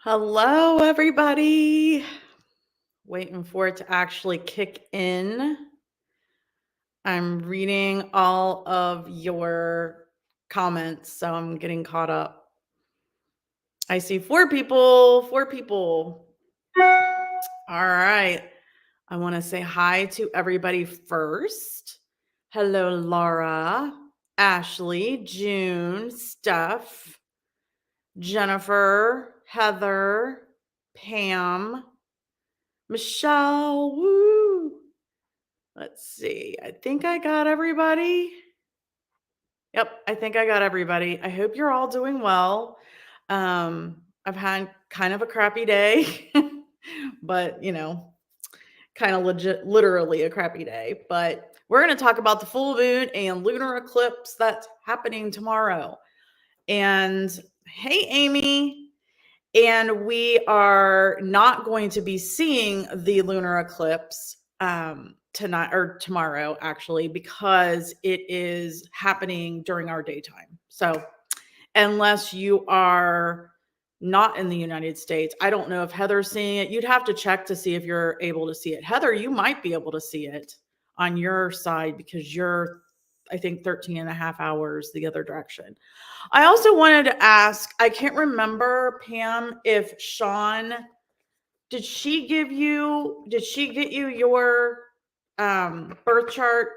Hello, everybody. Waiting for it to actually kick in. I'm reading all of your comments, so I'm getting caught up. I see four people. All right. I want to say hi to everybody first. Hello, Laura, Ashley, June, Steph, Jennifer, Heather, Pam, Michelle, woo. Let's see. I think I got everybody. Yep, I think I got everybody. I hope you're all doing well. I've had kind of a crappy day, but kind of literally a crappy day. But we're going to talk about the full moon and lunar eclipse that's happening tomorrow. And hey, Amy. And we are not going to be seeing the lunar eclipse tonight or tomorrow, actually, because it is happening during our daytime. So unless you are not in the United States, I don't know if Heather's seeing it. You'd have to check to see if you're able to see it. Heather, you might be able to see it on your side because you're, I think, 13 and a half hours the other direction. I also wanted to ask, I can't remember, Pam, if Sean, did she get you your birth chart?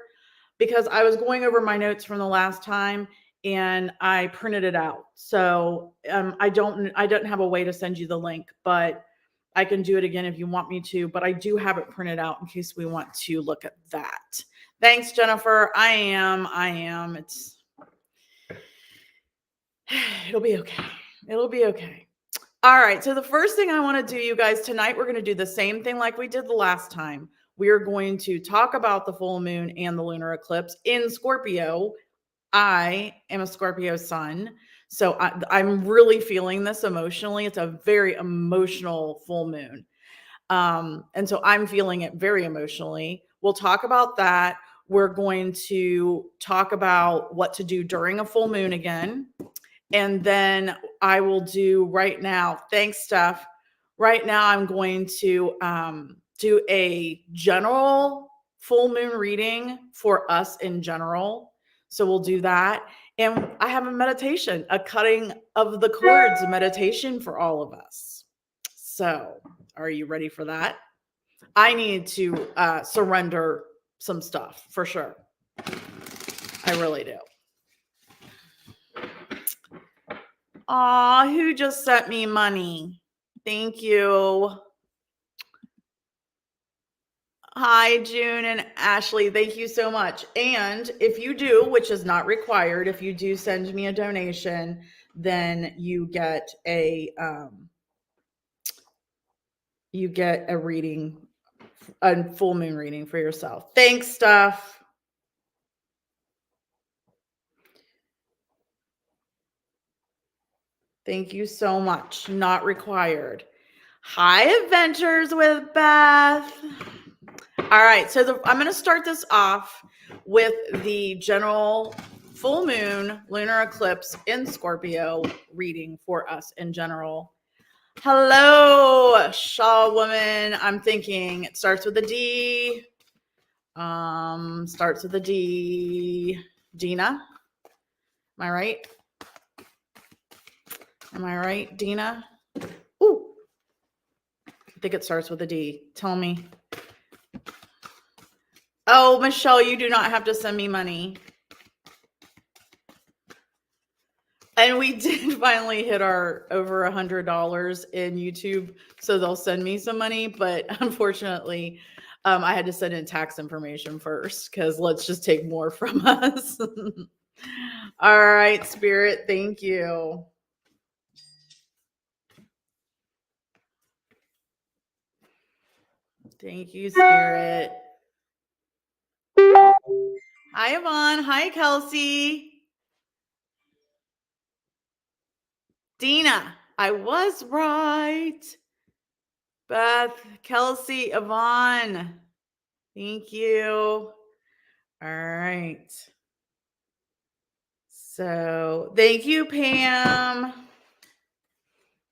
Because I was going over my notes from the last time and I printed it out. So I don't have a way to send you the link, but I can do it again if you want me to, but I do have it printed out in case we want to look at that. Thanks, Jennifer. I am. It'll be okay. It'll be okay. All right. So the first thing I want to do, you guys, tonight, we're going to do the same thing like we did the last time. We are going to talk about the full moon and the lunar eclipse in Scorpio. I am a Scorpio sun. So I'm really feeling this emotionally. It's a very emotional full moon. And so I'm feeling it very emotionally. We'll talk about that. We're going to talk about what to do during a full moon again. And then I will do right now. Thanks, Steph. Right now, I'm going to do a general full moon reading for us in general. So we'll do that. And I have a meditation, a cutting of the cords meditation for all of us. So are you ready for that? I need to surrender some stuff for sure. I really do. Aw, who just sent me money? Thank you. Hi, June and Ashley. Thank you so much. And if you do, which is not required, if you do send me a donation, then you get a reading, a full moon reading for yourself. Thanks, Steph. Thank you so much. Not required. Hi, Adventures with Beth. All right, so I'm going to start this off with the general full moon lunar eclipse in Scorpio reading for us in general. Hello, Shaw woman. I'm thinking it starts with a D. Starts with a D. Dina. Am I right? Am I right, Dina? Ooh. I think it starts with a D. Tell me. Oh, Michelle, you do not have to send me money. And we did finally hit our over $100 in YouTube, so they'll send me some money. But unfortunately, I had to send in tax information first because let's just take more from us. All right, Spirit, thank you. Thank you, Spirit. Hi, Yvonne. Hi, Kelsey. Dina, I was right. Beth, Kelsey, Yvonne. Thank you. All right. So thank you, Pam.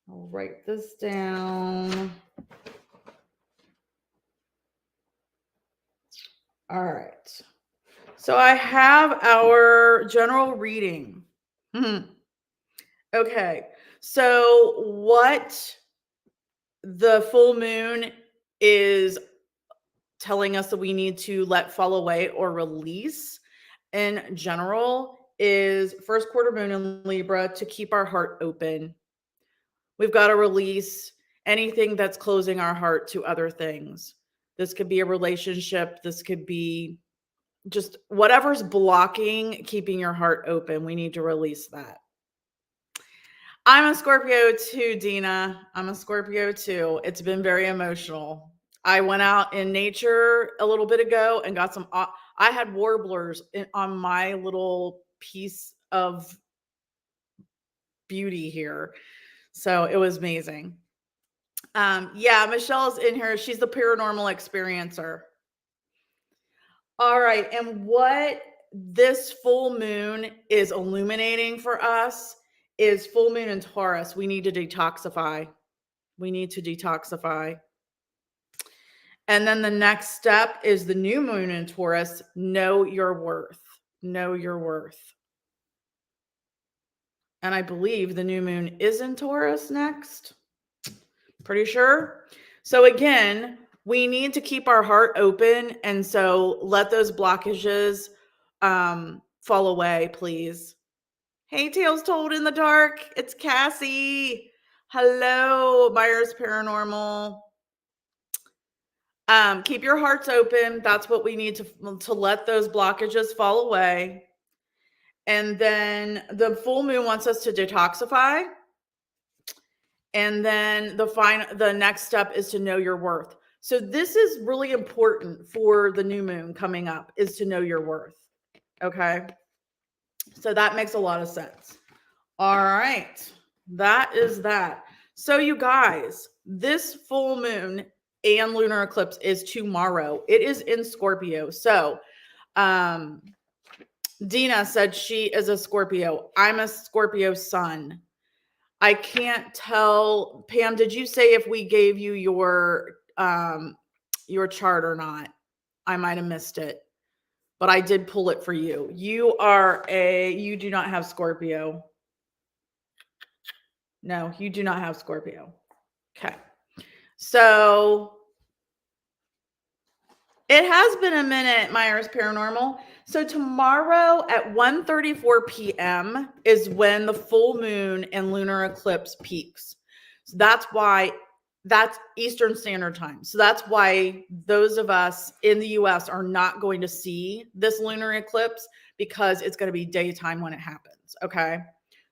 I'll write this down. All right. So I have our general reading. Okay. So what the full moon is telling us that we need to let fall away or release in general is first quarter moon in Libra to keep our heart open. We've got to release anything that's closing our heart to other things. This could be a relationship. This could be just whatever's blocking keeping your heart open. We need to release that. I'm a Scorpio too, Dina. I'm a Scorpio too. It's been very emotional. I went out in nature a little bit ago and got some. I had warblers on my little piece of beauty here. So it was amazing. Yeah, Michelle's in here. She's the paranormal experiencer. All right. And what this full moon is illuminating for us is full moon in Taurus. We need to detoxify. We need to detoxify. And then the next step is the new moon in Taurus. Know your worth. Know your worth. And I believe the new moon is in Taurus next. Pretty sure. So again, we need to keep our heart open. And so let those blockages fall away, please. Hey, Tales Told in the Dark. It's Cassie. Hello, Myers Paranormal. Keep your hearts open. That's what we need to let those blockages fall away. And then the full moon wants us to detoxify. And then the next step is to know your worth. So this is really important for the new moon coming up, is to know your worth. Okay. So that makes a lot of sense. All right. That is that. So you guys, this full moon and lunar eclipse is tomorrow. It is in Scorpio. So Dina said she is a Scorpio. I'm a Scorpio sun. I can't tell. Pam, did you say if we gave you your chart or not? I might have missed it, but I did pull it for you. You do not have Scorpio. No, you do not have Scorpio. Okay. So it has been a minute, Myers Paranormal. So tomorrow at 1:34 p.m. is when the full moon and lunar eclipse peaks. So that's Eastern Standard Time. So that's why those of us in the US are not going to see this lunar eclipse, because it's going to be daytime when it happens. Okay.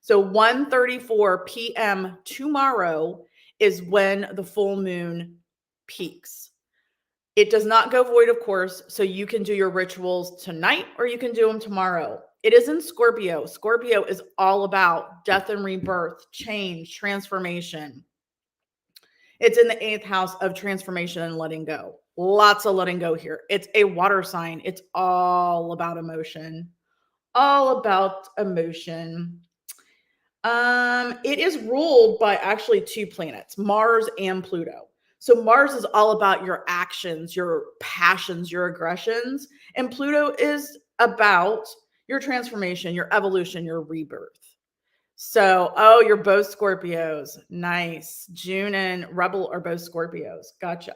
So 1:34 p.m. tomorrow is when the full moon peaks. It does not go void, of course, so you can do your rituals tonight or you can do them tomorrow. It is in Scorpio. Scorpio is all about death and rebirth, change, transformation. It's in the 8th house of transformation and letting go. Lots of letting go here. It's a water sign. It's all about emotion. All about emotion. It is ruled by actually 2 planets, Mars and Pluto. So Mars is all about your actions, your passions, your aggressions. And Pluto is about your transformation, your evolution, your rebirth. So, you're both Scorpios. Nice. June and Rebel are both Scorpios. Gotcha.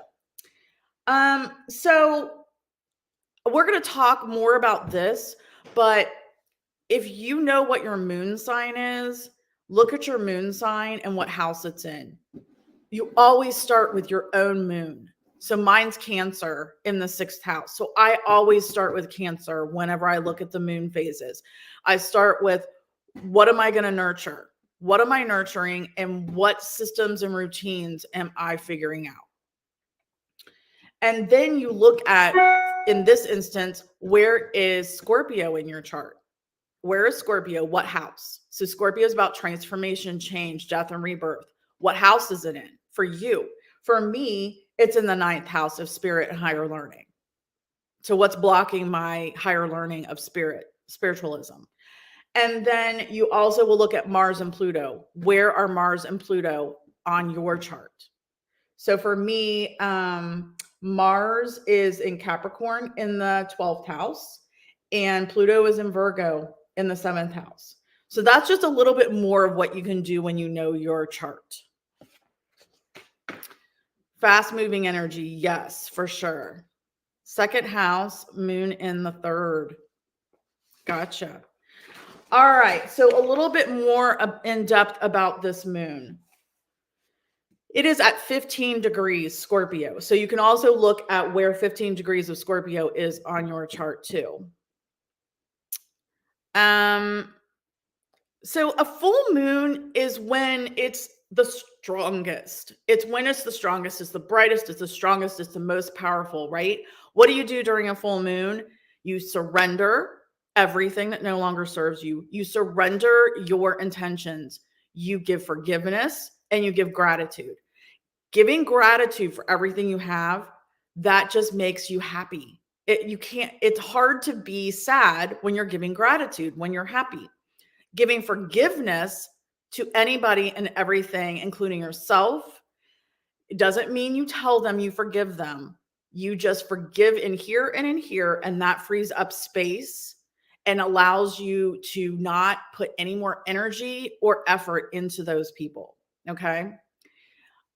So we're going to talk more about this, but if you know what your moon sign is, look at your moon sign and what house it's in. You always start with your own moon. So mine's Cancer in the 6th house. So I always start with Cancer whenever I look at the moon phases. I start with, what am I going to nurture? What am I nurturing? And what systems and routines am I figuring out? And then you look at, in this instance, where is Scorpio in your chart? Where is Scorpio? What house? So Scorpio is about transformation, change, death, and rebirth. What house is it in for you? For me, it's in the 9th house of spirit and higher learning. So what's blocking my higher learning of spiritualism? And then you also will look at Mars and Pluto. Where are Mars and Pluto on your chart. So for me, Mars is in Capricorn in the 12th house, and Pluto is in Virgo in the 7th house. So that's just a little bit more of what you can do when you know your chart. Fast moving energy, yes, for sure. 2nd house, moon in the 3rd. Gotcha. All right, so a little bit more in depth about this moon. It is at 15 degrees Scorpio. So you can also look at where 15 degrees of Scorpio is on your chart too. So a full moon is when it's the strongest. It's when it's the strongest, it's the brightest, it's the strongest, it's the most powerful, right? What do you do during a full moon? You surrender everything that no longer serves you. You surrender your intentions. You give forgiveness and you give gratitude. Giving gratitude for everything you have, that just makes you happy. It's hard to be sad when you're giving gratitude, when you're happy. Giving forgiveness to anybody and everything, including yourself, it doesn't mean you tell them you forgive them. You just forgive in here and in here, and that frees up space and allows you to not put any more energy or effort into those people. Okay.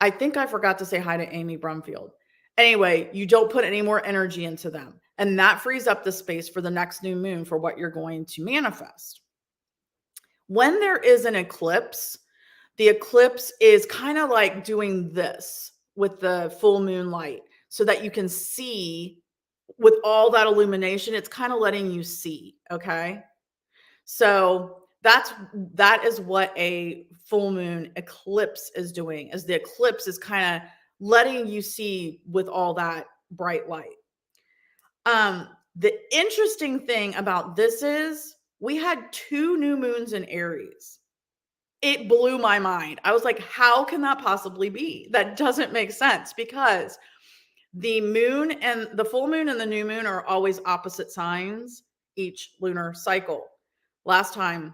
I think I forgot to say hi to Amy Brumfield. Anyway, you don't put any more energy into them, and that frees up the space for the next new moon for what you're going to manifest. When there is an eclipse, the eclipse is kind of like doing this with the full moon light so that you can see with all that illumination. It's kind of letting you see. Okay. So that is what a full moon eclipse is doing, is the eclipse is kind of letting you see with all that bright light. The interesting thing about this is we had 2 new moons in Aries. It blew my mind. I was like, how can that possibly be? That doesn't make sense, because the moon and the full moon and the new moon are always opposite signs each lunar cycle. Last time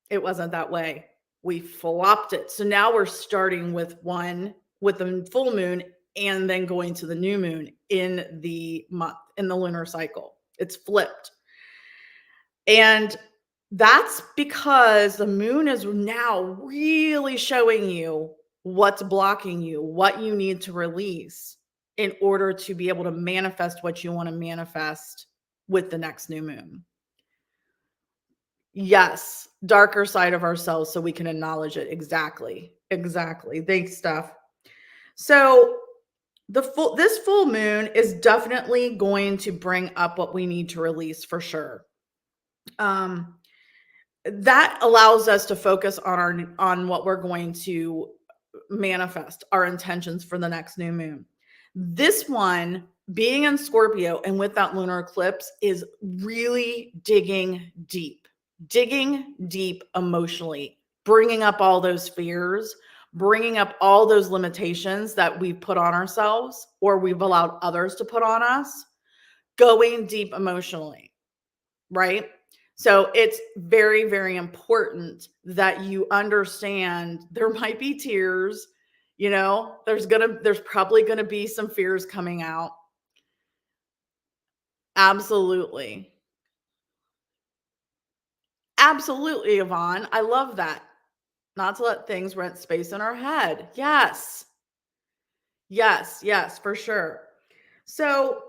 it wasn't that way. We flopped it. So now we're starting with one with the full moon and then going to the new moon in the month, in the lunar cycle. It's flipped. And that's because the moon is now really showing you what's blocking you, what you need to release in order to be able to manifest what you want to manifest with the next new moon. Yes, darker side of ourselves so we can acknowledge it. Exactly. Exactly. Thanks, Steph. So this full moon is definitely going to bring up what we need to release for sure. That allows us to focus on what we're going to manifest, our intentions for the next new moon. This one, being in Scorpio and with that lunar eclipse, is really digging deep emotionally, bringing up all those fears, bringing up all those limitations that we've put on ourselves or we've allowed others to put on us, going deep emotionally, right? So it's very, very important that you understand there might be tears, there's probably going to be some fears coming out. Absolutely. Absolutely, Yvonne. I love that. Not to let things rent space in our head. Yes. Yes, yes, for sure. So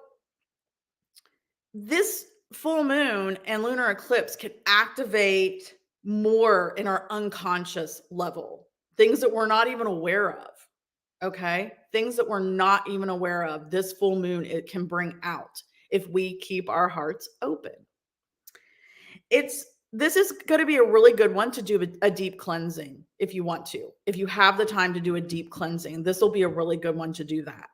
this full moon and lunar eclipse can activate more in our unconscious level, things that we're not even aware of. Okay. Things that we're not even aware of. This full moon, it can bring out if we keep our hearts open. This is going to be a really good one to do a deep cleansing if you want to. If you have the time to do a deep cleansing, this will be a really good one to do that.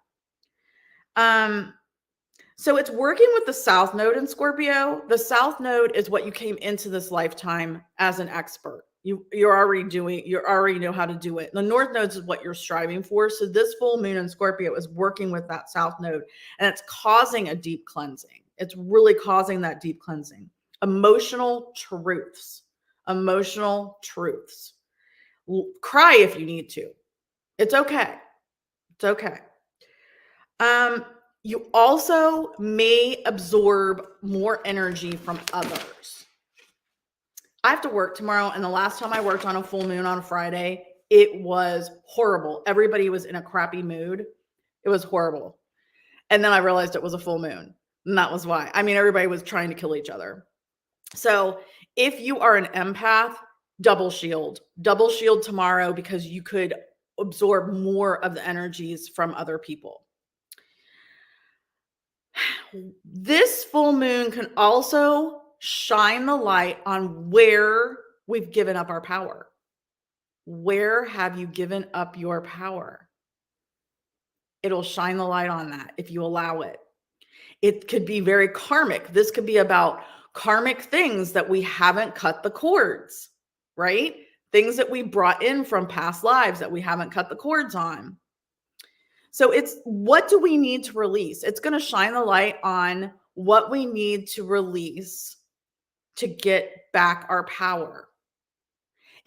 So it's working with the South Node in Scorpio. The South Node is what you came into this lifetime as an expert. You already know how to do it. The North Node is what you're striving for. So this full moon in Scorpio is working with that South Node, and it's causing a deep cleansing. It's really causing that deep cleansing. Emotional truths. Cry if you need to. It's okay. It's okay. Um, you also may absorb more energy from others. I have to work tomorrow, and the last time I worked on a full moon on a Friday, it was horrible. Everybody was in a crappy mood. It was horrible. And then I realized it was a full moon, and that was why. I mean, everybody was trying to kill each other. So if you are an empath, double shield tomorrow, because you could absorb more of the energies from other people. This full moon can also shine the light on where we've given up our power. Where have you given up your power? It'll shine the light on that if you allow it. It could be very karmic. This could be about karmic things that we haven't cut the cords, right? Things that we brought in from past lives that we haven't cut the cords on. So it's, what do we need to release? It's going to shine the light on what we need to release to get back our power.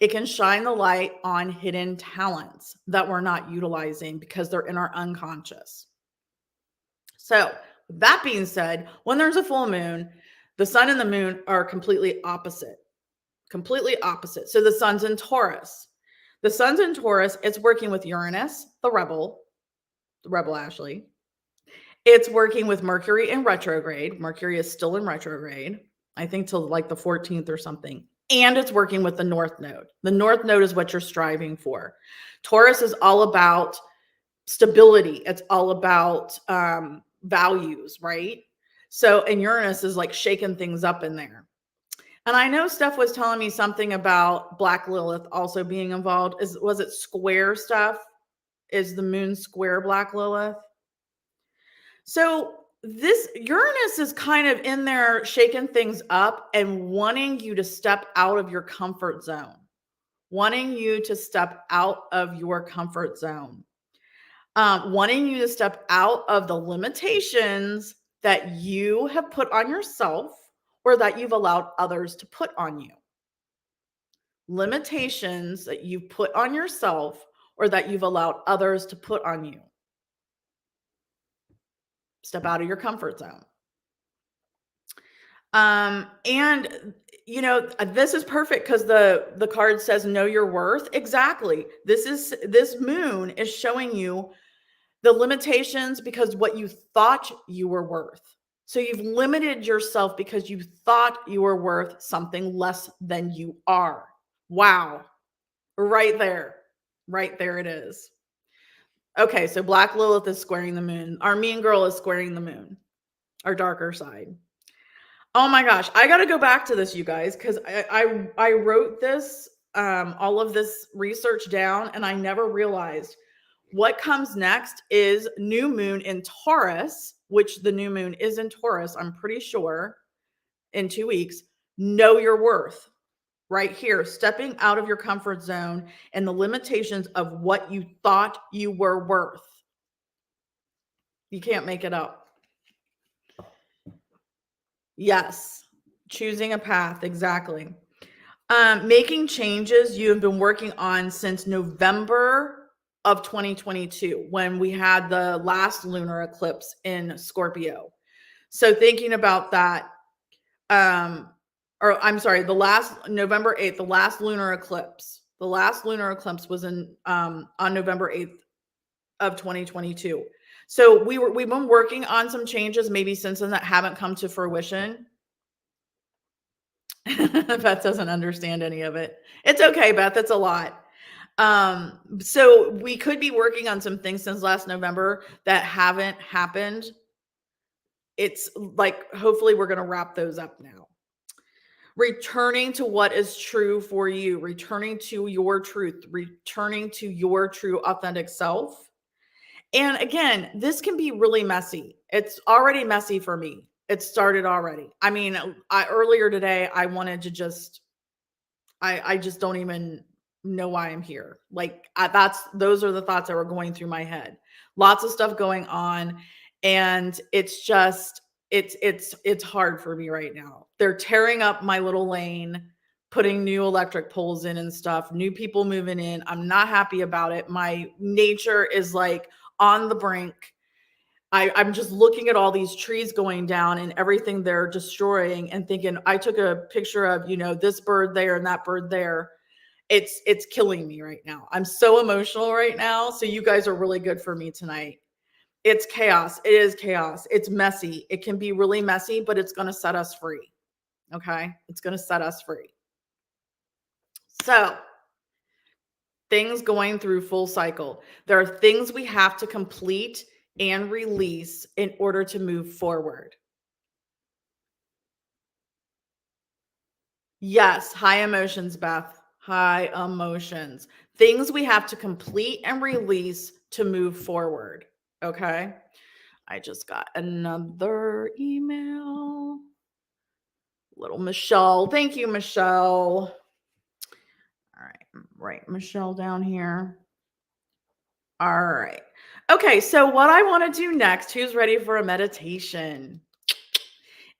It can shine the light on hidden talents that we're not utilizing because they're in our unconscious. So, with that being said, when there's a full moon, the sun and the moon are completely opposite. Completely opposite. So the sun's in Taurus. The sun's in Taurus, it's working with Uranus, the rebel Ashley. It's working with Mercury in retrograde. Mercury is still in retrograde, I think till like the 14th or something. And it's working with the North Node. The North Node is what you're striving for. Taurus is all about stability. It's all about values, right? So, and Uranus is like shaking things up in there. And I know Steph was telling me something about Black Lilith also being involved. Was it square stuff? Is the moon square Black Lilith? So this Uranus is kind of in there shaking things up and wanting you to step out of your comfort zone. Wanting you to step out of your comfort zone. Wanting you to step out of the limitations that you have put on yourself or that you've allowed others to put on you. Limitations that you've put on yourself or that you've allowed others to put on you. Step out of your comfort zone. And you know, this is perfect because the card says know your worth. Exactly. This moon is showing you the limitations because what you thought you were worth. So you've limited yourself because you thought you were worth something less than you are. Wow. Right there. Right there it is. Okay, so Black Lilith is squaring the moon. Our mean girl is squaring the moon. Our darker side. Oh my gosh, I got to go back to this, you guys, because I wrote this, all of this research down, and I never realized what comes next is new moon in Taurus, which the new moon is in Taurus, I'm pretty sure, in 2 weeks. Know your worth. Right here, stepping out of your comfort zone and the limitations of what you thought you were worth. You can't make it up. Yes, choosing a path, exactly. Making changes you have been working on since November of 2022 when we had the last lunar eclipse in Scorpio. So thinking about that, or I'm sorry, the last November 8th, the last lunar eclipse. The last lunar eclipse was in on November 8th of 2022. So we've been working on some changes maybe since then that haven't come to fruition. Beth doesn't understand any of it. It's okay, Beth. It's a lot. So we could be working on some things since last November that haven't happened. It's like, hopefully we're going to wrap those up now. Returning to what is true for you, returning to your truth, returning to your true authentic self. And again, this can be really messy. It's already messy for me. It started already. I mean, earlier today, I wanted to just, I just don't even know why I'm here. Like those are the thoughts that were going through my head. Lots of stuff going on. And it's just, it's hard for me right now. They're tearing up my little lane. putting new electric poles in and stuff, new people moving in. I'm not happy about it. My nature is like on the brink. I'm just looking at all these trees going down and everything they're destroying and thinking, I took a picture of, this bird there and that bird there. It's killing me right now. I'm so emotional right now. So you guys are really good for me tonight. It's chaos. It is chaos. It's messy. It can be really messy, but it's going to set us free. Okay? It's going to set us free. So, things going through full cycle. There are things we have to complete and release in order to move forward. Yes, high emotions, Beth. High emotions. Things we have to complete and release to move forward. Okay? I just got another email. Little Michelle. Thank you, Michelle. All right. Write Michelle down here. All right. Okay. So, what I want to do next, who's ready for a meditation?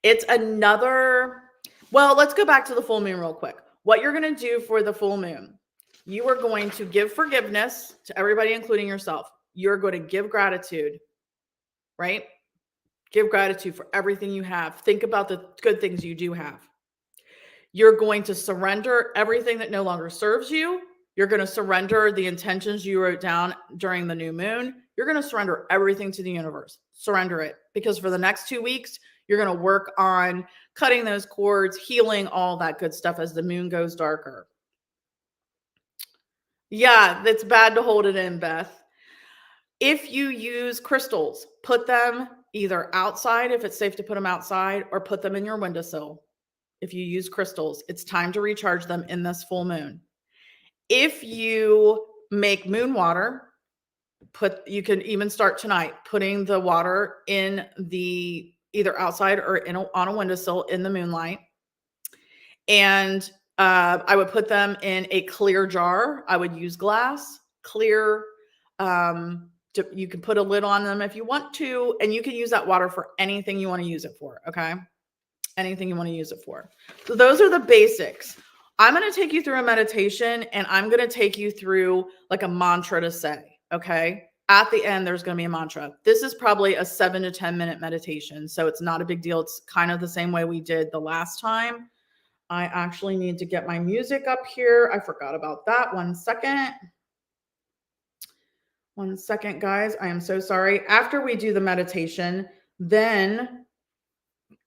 It's let's go back to the full moon real quick. What you're going to do for the full moon, you are going to give forgiveness to everybody, including yourself. You're going to give gratitude, right? Give gratitude for everything you have. Think about the good things you do have. You're going to surrender everything that no longer serves you. You're going to surrender the intentions you wrote down during the new moon. You're going to surrender everything to the universe. Surrender it. Because for the next 2 weeks, you're going to work on cutting those cords, healing, all that good stuff as the moon goes darker. Yeah, it's bad to hold it in, Beth. If you use crystals, put them either outside, if it's safe to put them outside, or put them in your windowsill. If you use crystals, it's time to recharge them in this full moon. If you make moon water, you can even start tonight putting the water in the either outside or on a windowsill in the moonlight. And I would put them in a clear jar. I would use glass, clear. You can put a lid on them if you want to, and you can use that water for anything you want to use it for. Okay. Anything you want to use it for. So those are the basics. I'm going to take you through a meditation and I'm going to take you through like a mantra to say, okay? At the end, there's going to be a mantra. This is probably a 7 to 10 minute meditation. So it's not a big deal. It's kind of the same way we did the last time. I actually need to get my music up here. I forgot about that. 1 second. 1 second, guys. I am so sorry. After we do the meditation, then,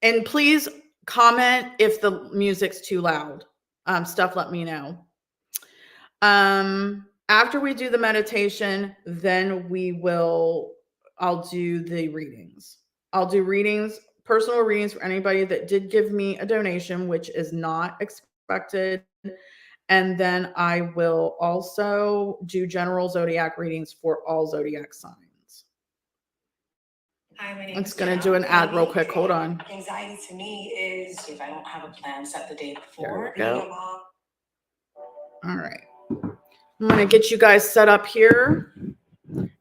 and please comment if the music's too loud. Stuff, let me know. After we do the meditation, then I'll do the readings. I'll do readings, personal readings for anybody that did give me a donation, which is not expected. And then I will also do general zodiac readings for all zodiac signs. Hi, my name It's is going to do an ad real quick. Hold on. Anxiety to me is if I don't have a plan set the day before. There we go. All right. I'm going to get you guys set up here.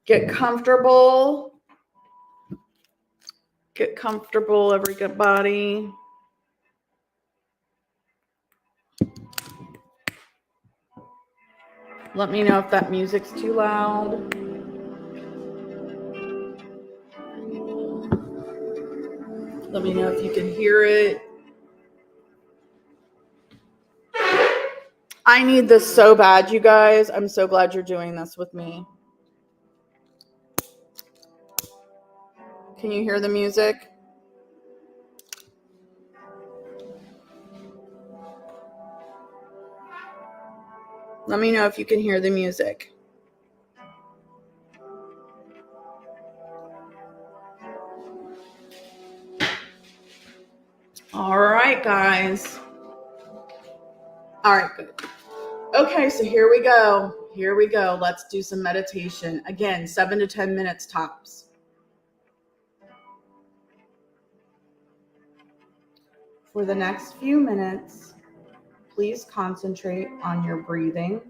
Get comfortable. Get comfortable, everybody. Let me know if that music's too loud. Let me know if you can hear it. I need this so bad, you guys. I'm so glad you're doing this with me. Can you hear the music? Let me know if you can hear the music. All right, guys. All right, good. Okay, so here we go. Here we go. Let's do some meditation. Again, 7 to 10 minutes tops. For the next few minutes, please concentrate on your breathing,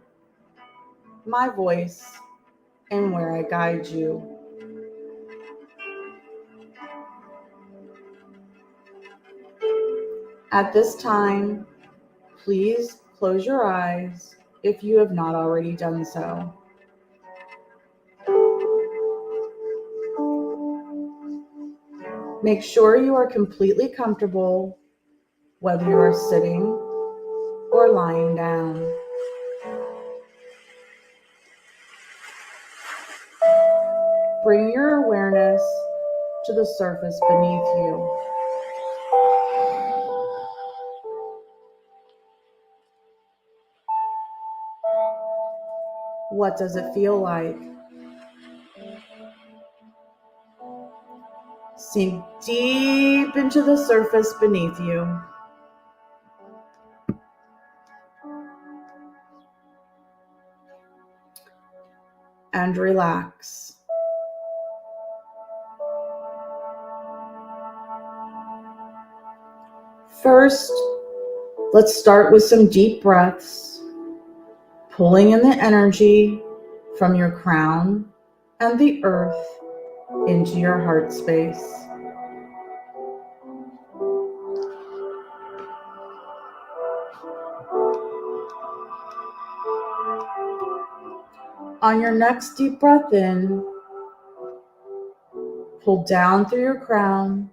my voice, and where I guide you. At this time, please close your eyes if you have not already done so. Make sure you are completely comfortable, whether you are sitting or lying down. Bring your awareness to the surface beneath you. What does it feel like? Sink deep into the surface beneath you. And relax. First, let's start with some deep breaths, pulling in the energy from your crown and the earth into your heart space. On your next deep breath in, pull down through your crown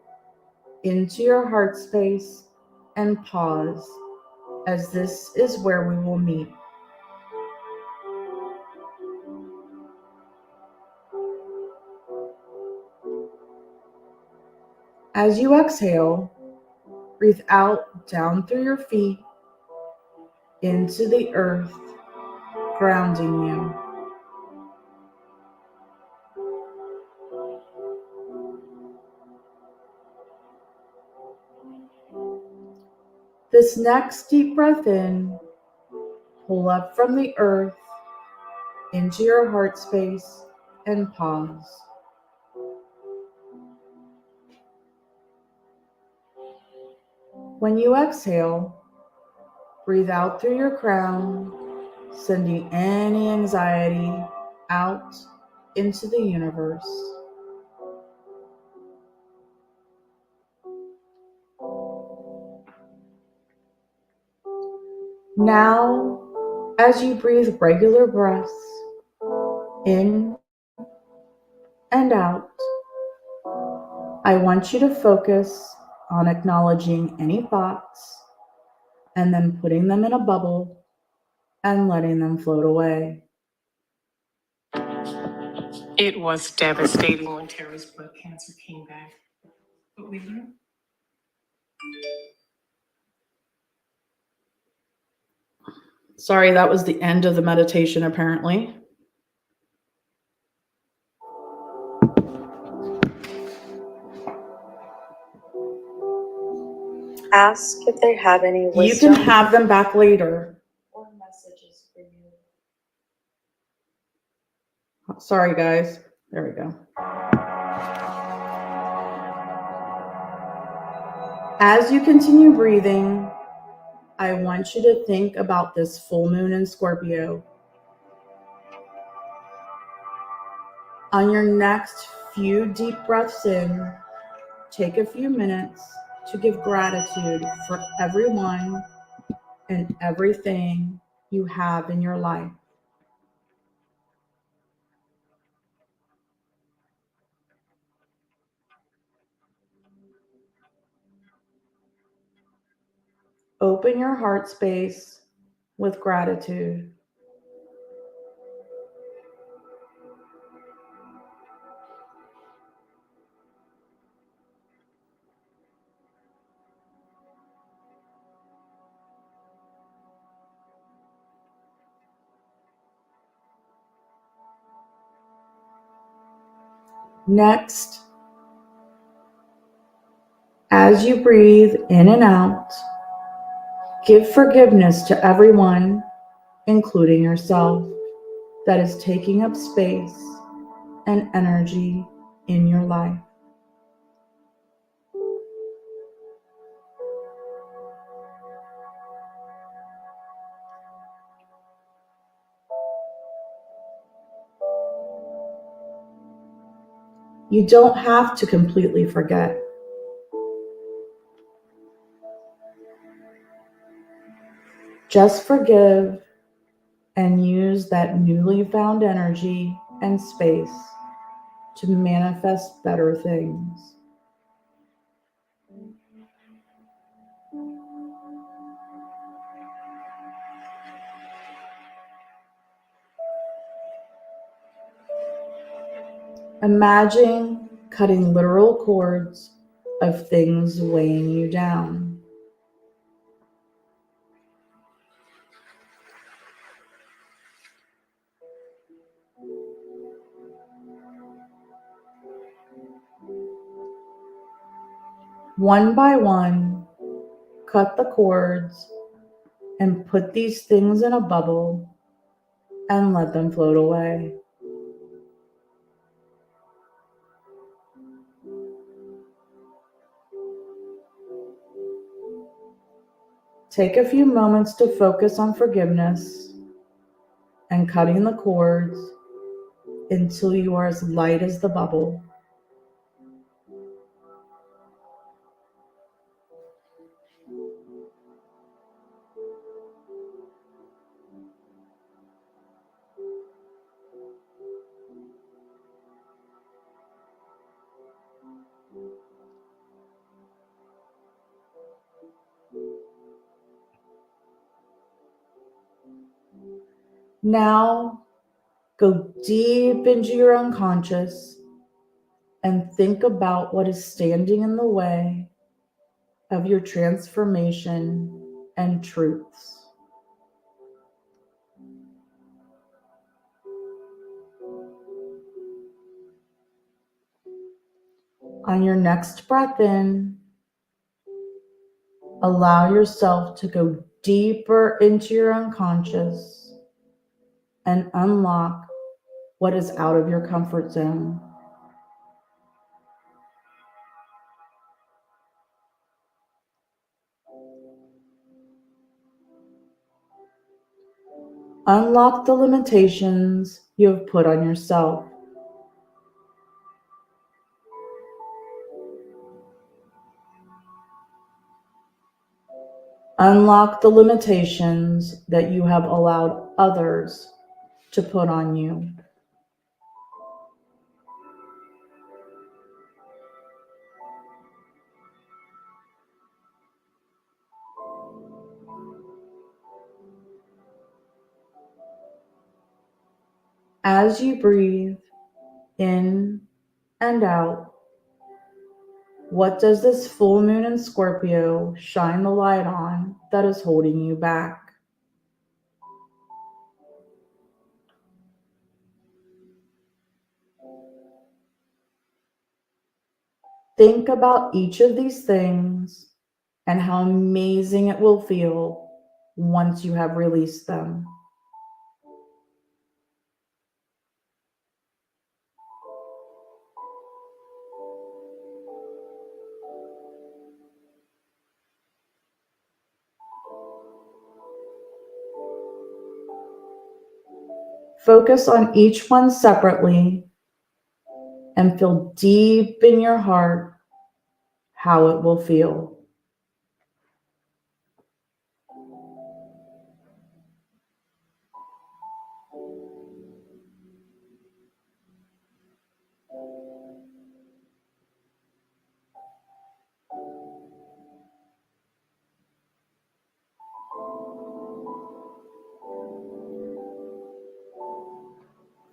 into your heart space and pause, as this is where we will meet. As you exhale, breathe out down through your feet into the earth, grounding you. This next deep breath in, pull up from the earth into your heart space and pause. When you exhale, breathe out through your crown, sending any anxiety out into the universe. Now, as you breathe regular breaths in and out, I want you to focus on acknowledging any thoughts and then putting them in a bubble and letting them float away. It was devastating when Terry's blood cancer came back, but we learned. Sorry, that was the end of the meditation, apparently. Ask if they have any wisdom. You can have them back later. Or messages for you. Sorry, guys. There we go. As you continue breathing, I want you to think about this full moon in Scorpio. On your next few deep breaths in, take a few minutes to give gratitude for everyone and everything you have in your life. Open your heart space with gratitude. Next, as you breathe in and out, give forgiveness to everyone, including yourself, that is taking up space and energy in your life. You don't have to completely forget. Just forgive and use that newly found energy and space to manifest better things. Imagine cutting literal cords of things weighing you down. One by one, cut the cords and put these things in a bubble and let them float away. Take a few moments to focus on forgiveness and cutting the cords until you are as light as the bubble. Now, go deep into your unconscious and think about what is standing in the way of your transformation and truths. On your next breath in, allow yourself to go deeper into your unconscious and unlock what is out of your comfort zone. Unlock the limitations you have put on yourself. Unlock the limitations that you have allowed others to put on you. As you breathe in and out, what does this full moon in Scorpio shine the light on that is holding you back? Think about each of these things and how amazing it will feel once you have released them. Focus on each one separately and feel deep in your heart how it will feel.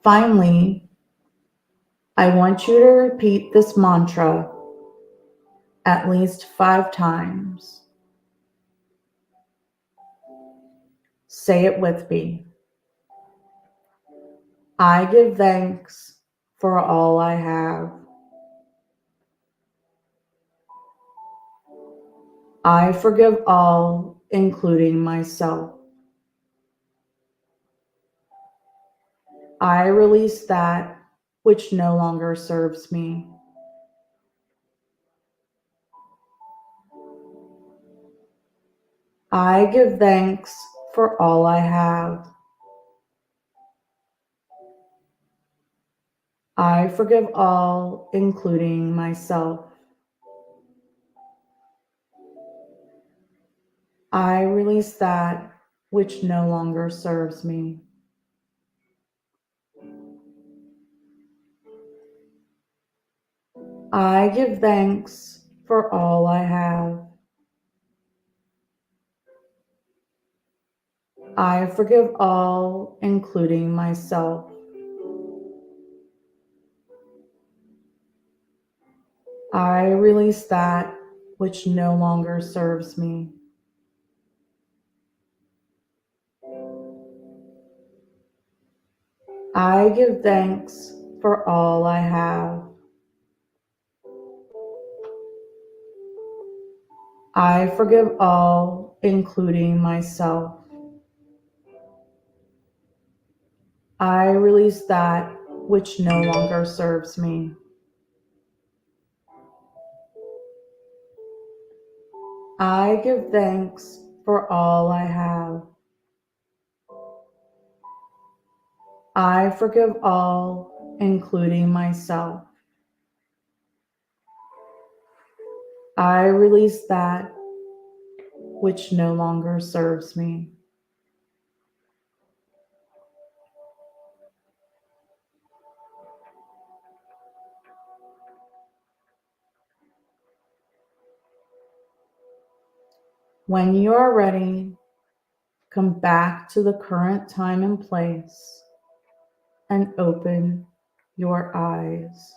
Finally, I want you to repeat this mantra at least 5 times. Say it with me. I give thanks for all I have. I forgive all, including myself. I release that which no longer serves me. I give thanks for all I have. I forgive all, including myself. I release that which no longer serves me. I give thanks for all I have. I forgive all, including myself. I release that which no longer serves me. I give thanks for all I have. I forgive all, including myself. I release that which no longer serves me. I give thanks for all I have. I forgive all, including myself. I release that which no longer serves me. When you are ready, come back to the current time and place and open your eyes.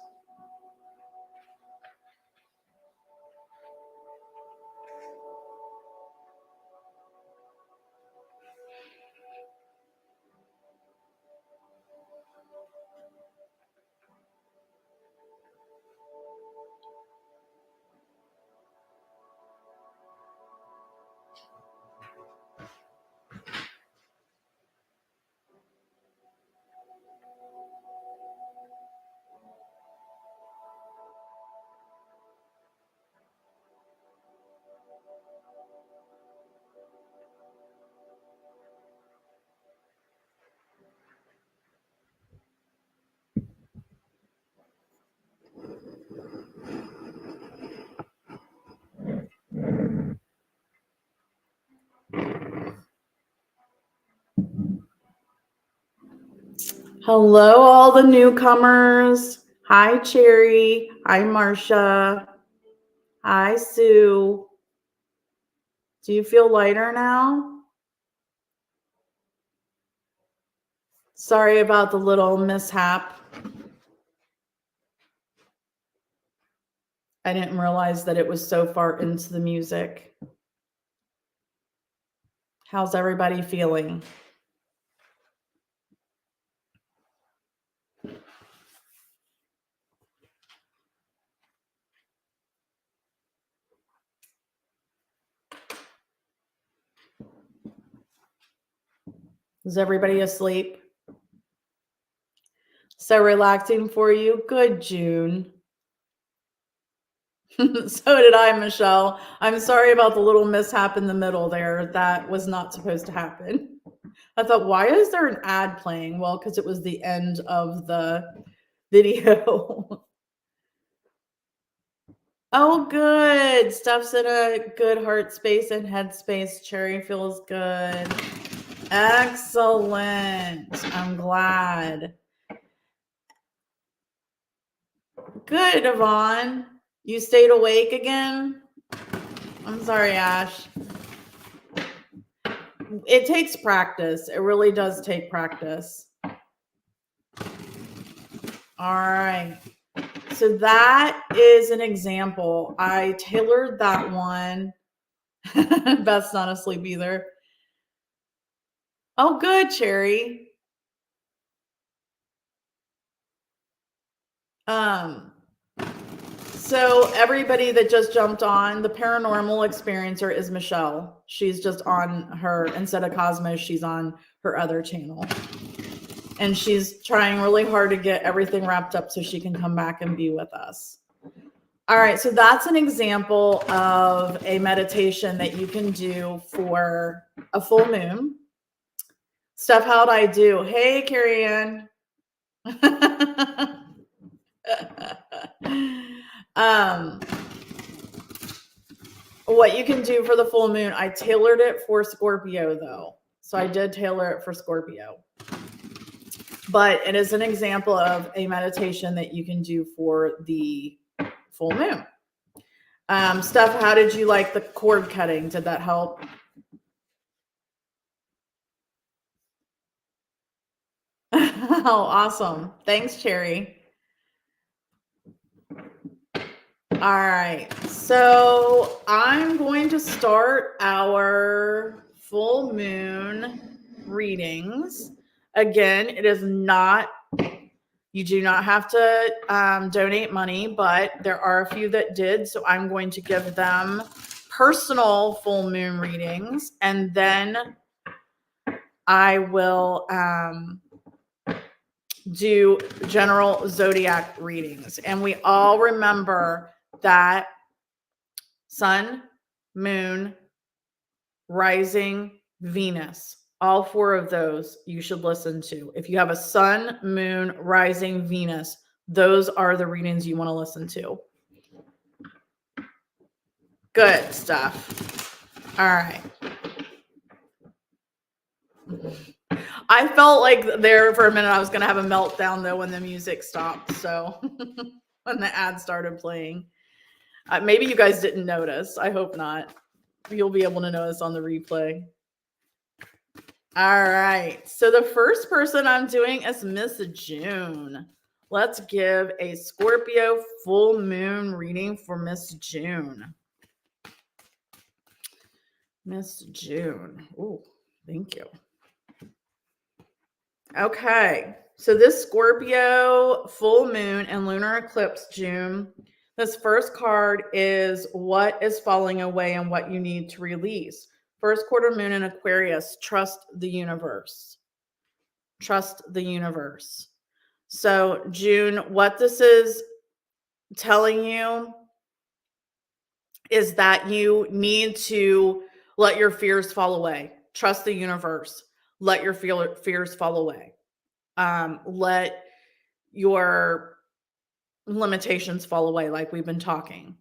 Hello, all the newcomers. Hi, Cherry. Hi, Marcia. Hi, Sue. Do you feel lighter now? Sorry about the little mishap. I didn't realize that it was so far into the music. How's everybody feeling? Is everybody asleep? So relaxing for you? Good, June. So did I, Michelle. I'm sorry about the little mishap in the middle there. That was not supposed to happen. I thought, why is there an ad playing? Well, because it was the end of the video. Oh, good. Stuff's in a good heart space and head space. Cherry feels good. Excellent. I'm glad. Good, Yvonne. You stayed awake again? I'm sorry, Ash. It takes practice. It really does take practice. All right. So that is an example. I tailored that one. Beth's not asleep either. Oh, good, Cherry. So everybody that just jumped on, the paranormal experiencer is Michelle. She's just on her, instead of Cosmos, she's on her other channel. And she's trying really hard to get everything wrapped up so she can come back and be with us. All right, so that's an example of a meditation that you can do for a full moon. Steph, how'd I do? Hey, Carrie Ann. What you can do for the full moon, I tailored it for Scorpio though. So I did tailor it for Scorpio. But it is an example of a meditation that you can do for the full moon. Steph, how did you like the cord cutting? Did that help? Oh, awesome. Thanks, Cherry. All right. So I'm going to start our full moon readings. Again, it is not, you do not have to donate money, but there are a few that did. So I'm going to give them personal full moon readings, and then I will do general zodiac readings. And we all remember that sun, moon, rising, Venus. All four of those you should listen to. If you have a sun, moon, rising, Venus, those are the readings you want to listen to. Good stuff. All right. I felt like there for a minute I was going to have a meltdown though when the music stopped. So when the ad started playing, maybe you guys didn't notice. I hope not. You'll be able to notice on the replay. All right. So the first person I'm doing is Miss June. Let's give a Scorpio full moon reading for Miss June. Miss June. Oh, thank you. Okay. So this Scorpio full moon and lunar eclipse June. This first card is what is falling away and what you need to release. First quarter moon in Aquarius, trust the universe. Trust the universe. So June, what this is telling you is that you need to let your fears fall away. Trust the universe. Let your fears fall away. Let your limitations fall away, like we've been talking.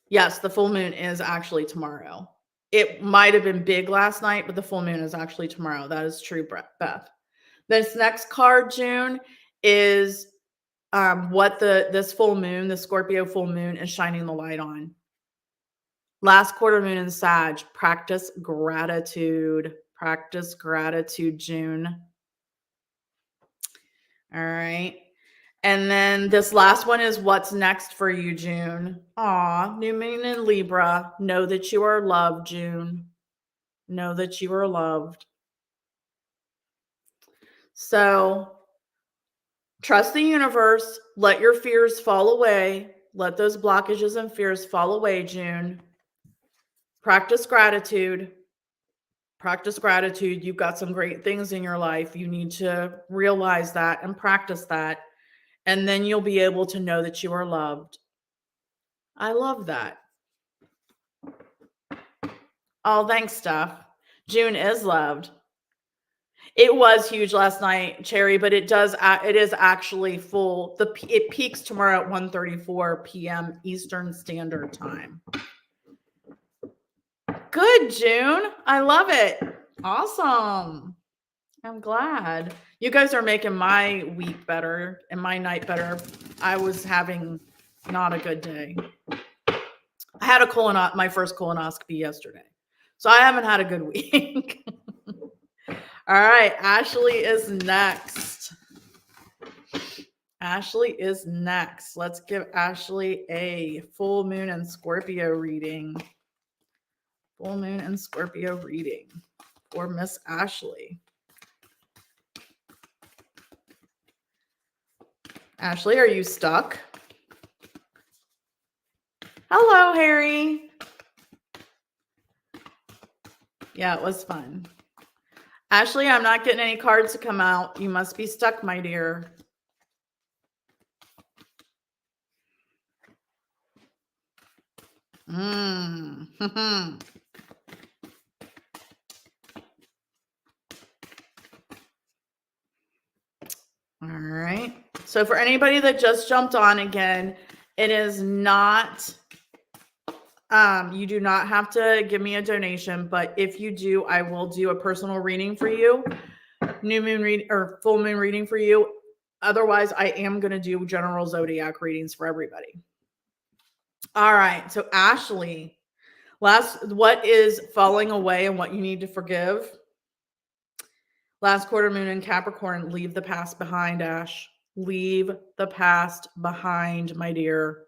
Yes, the full moon is actually tomorrow. It might have been big last night, but the full moon is actually tomorrow. That is true, Beth. This next card, June, is what this full moon, the Scorpio full moon, is shining the light on. Last quarter moon in Sag. Practice gratitude. Practice gratitude, June. All right. And then this last one is what's next for you, June. Aw, new moon in Libra. Know that you are loved, June. Know that you are loved. So trust the universe. Let your fears fall away. Let those blockages and fears fall away, June. Practice gratitude. Practice gratitude. You've got some great things in your life. You need to realize that and practice that. And then you'll be able to know that you are loved. I love that. Oh, thanks, Steph. June is loved. It was huge last night, Cherry, but it is actually full. It peaks tomorrow at 1:34 p.m. Eastern Standard Time. Good, June. I love it. Awesome. I'm glad. You guys are making my week better and my night better. I was having not a good day. I had my first colonoscopy yesterday. So I haven't had a good week. All right, Ashley is next. Ashley is next. Let's give Ashley a full moon and Scorpio reading. Full moon and Scorpio reading for Miss Ashley. Ashley, are you stuck? Hello, Harry. Yeah, it was fun. Ashley, I'm not getting any cards to come out. You must be stuck, my dear. All right. So for anybody that just jumped on again, it is not You do not have to give me a donation, but if you do, I will do a personal reading for you, new moon read or full moon reading for you. Otherwise, I am going to do general zodiac readings for everybody. All right. So Ashley, what is falling away and what you need to forgive? Last quarter moon in Capricorn, leave the past behind, Ash. Leave the past behind, my dear.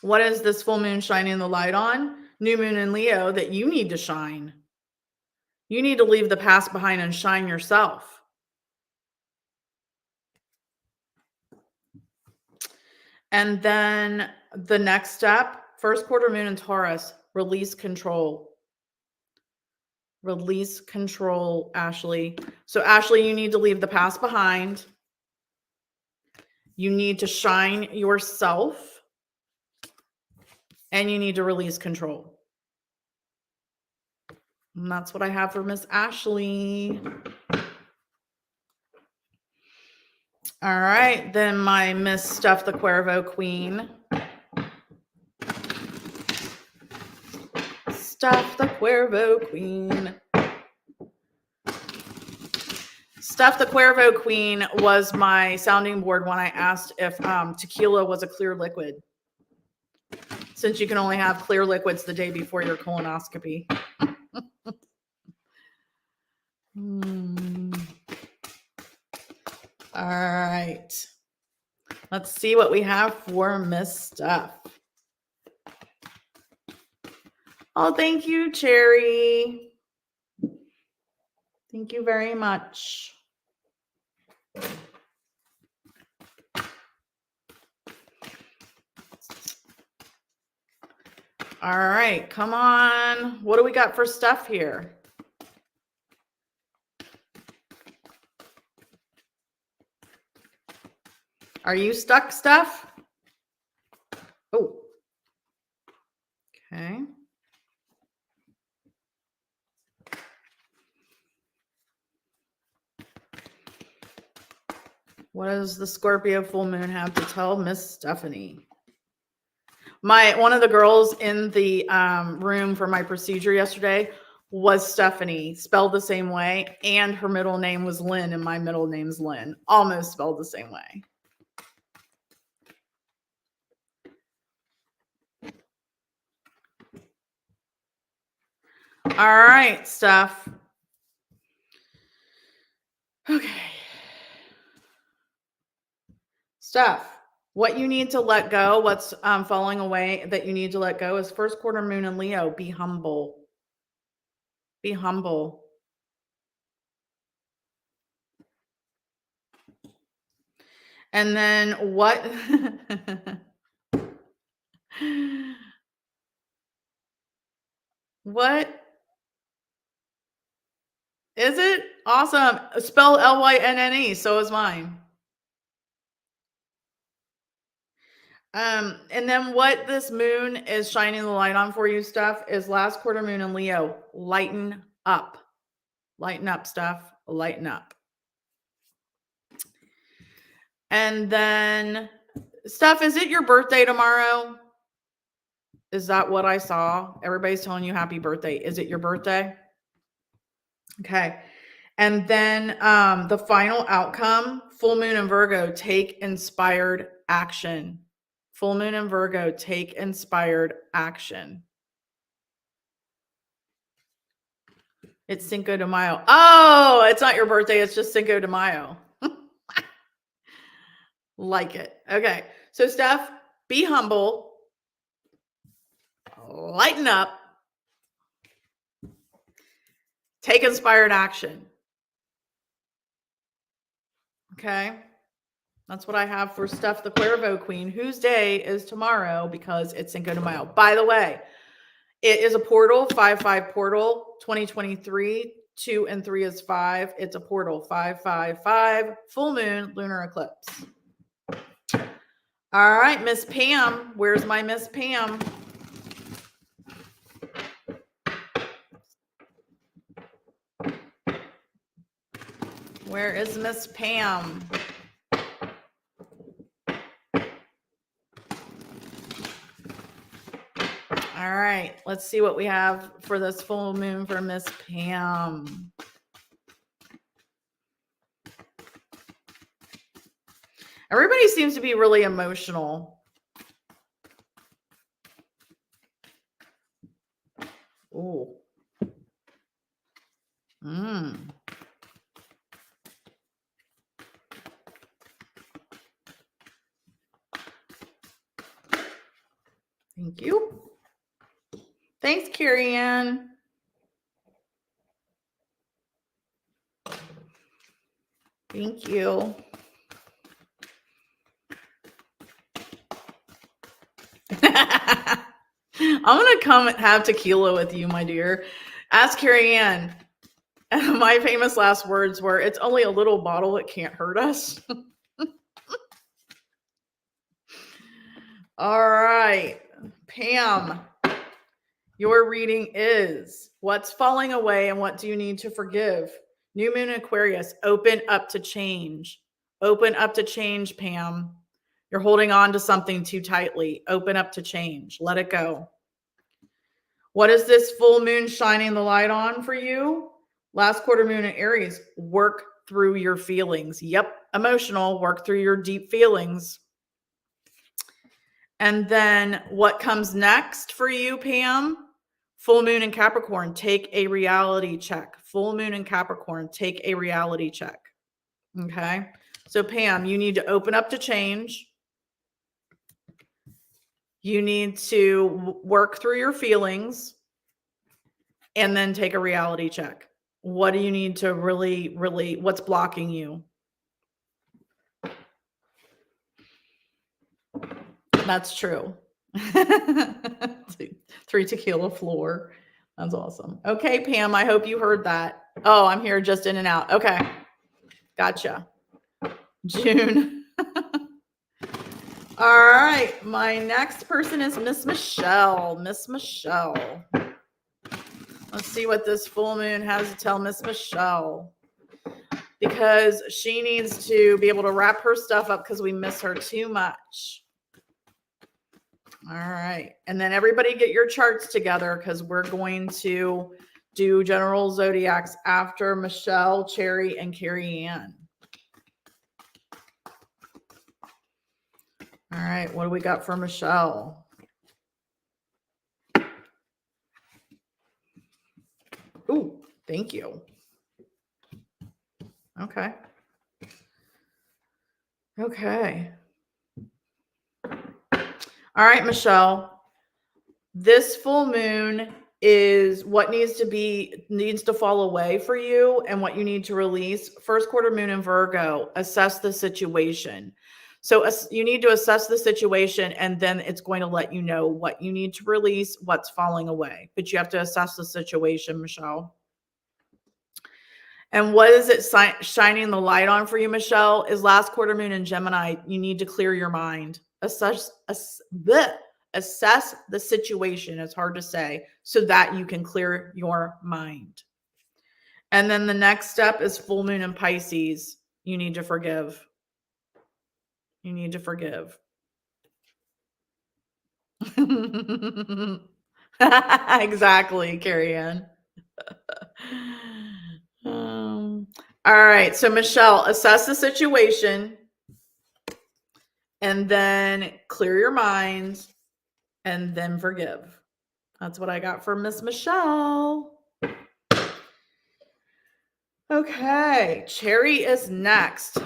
What is this full moon shining the light on? New moon in Leo that you need to shine. You need to leave the past behind and shine yourself. And then the next step, first quarter moon in Taurus, release control. Release control, Ashley. So Ashley, you need to leave the past behind. You need to shine yourself. And you need to release control. And that's what I have for Miss Ashley. All right, then my Miss Stuff the Cuervo Queen. Stuff the Cuervo Queen. Stuff the Cuervo Queen was my sounding board when I asked if tequila was a clear liquid. Since you can only have clear liquids the day before your colonoscopy. All right. Let's see what we have for Miss Stuff. Oh, thank you, Cherry. Thank you very much. All right, come on. What do we got for Stuff here? Are you stuck, Stuff? Oh. Okay. What does the Scorpio full moon have to tell Miss Stephanie? One of the girls in the room for my procedure yesterday was Stephanie, spelled the same way, and her middle name was Lynn, and my middle name's Lynn, almost spelled the same way. All right, Stuff. Okay. Stuff. What you need to let go, what's falling away that you need to let go is first quarter moon in Leo. Be humble. Be humble. And then what? What is it? Awesome. Spell Lynne. So is mine. And then what this moon is shining the light on for you, Stuff, is last quarter moon in Leo. Lighten up. Lighten up, Stuff. Lighten up. And then, Stuff, is it your birthday tomorrow? Is that what I saw? Everybody's telling you happy birthday. Is it your birthday? Okay. And then the final outcome, full moon in Virgo, take inspired action. Full moon in Virgo, take inspired action. It's Cinco de Mayo. Oh, it's not your birthday. It's just Cinco de Mayo. Like it. Okay. So, Steph, be humble. Lighten up. Take inspired action. Okay. That's what I have for Stuff the Cuervo Queen, whose day is tomorrow because it's Cinco de Mayo. By the way, it is a portal, 5-5 portal, 2023. 2 and 3 is 5. It's a portal, 5-5-5, full moon, lunar eclipse. All right, Miss Pam. Where's my Miss Pam? Where is Miss Pam? right. Let's see what we have for this full moon for Miss Pam. Everybody seems to be really emotional. Ooh. Thank you. Thanks, Carrie Ann. Thank you. I'm going to come and have tequila with you, my dear. Ask Carrie Ann. My famous last words were, it's only a little bottle. It can't hurt us. All right. Pam, your reading is what's falling away and what do you need to forgive? New moon Aquarius, open up to change. Open up to change, Pam. You're holding on to something too tightly. Open up to change. Let it go. What is this full moon shining the light on for you? Last quarter moon in Aries, work through your feelings. Yep, emotional, work through your deep feelings. And then what comes next for you, Pam? Full moon in Capricorn, take a reality check. Full moon in Capricorn, take a reality check. Okay. So Pam, you need to open up to change. You need to work through your feelings and then take a reality check. What do you need to really, what's blocking you? That's true. 3 tequila floor. That's awesome. Okay, Pam, I hope you heard that. Oh, I'm here just in and out. Okay. Gotcha. June. All right. My next person is Miss Michelle. Miss Michelle. Let's see what this full moon has to tell Miss Michelle. Because she needs to be able to wrap her stuff up because we miss her too much. All right. And then everybody get your charts together because we're going to do general zodiacs after Michelle, Cherry, and Carrie Ann. All right. What do we got for Michelle? Ooh, thank you. Okay. Okay. All right, Michelle. This full moon is what needs to fall away for you and what you need to release. First quarter moon in Virgo, assess the situation. So you need to assess the situation and then it's going to let you know what you need to release, what's falling away. But you have to assess the situation, Michelle. And what is it shining the light on for you, Michelle, is last quarter moon in Gemini. You need to clear your mind. Assess the situation. It's hard to say, so that you can clear your mind. And then the next step is full moon in Pisces. You need to forgive. You need to forgive. Exactly, Carrie Ann. All right. So Michelle, assess the situation and then clear your mind and then forgive. That's what I got for Miss Michelle. Okay. Cherry is next.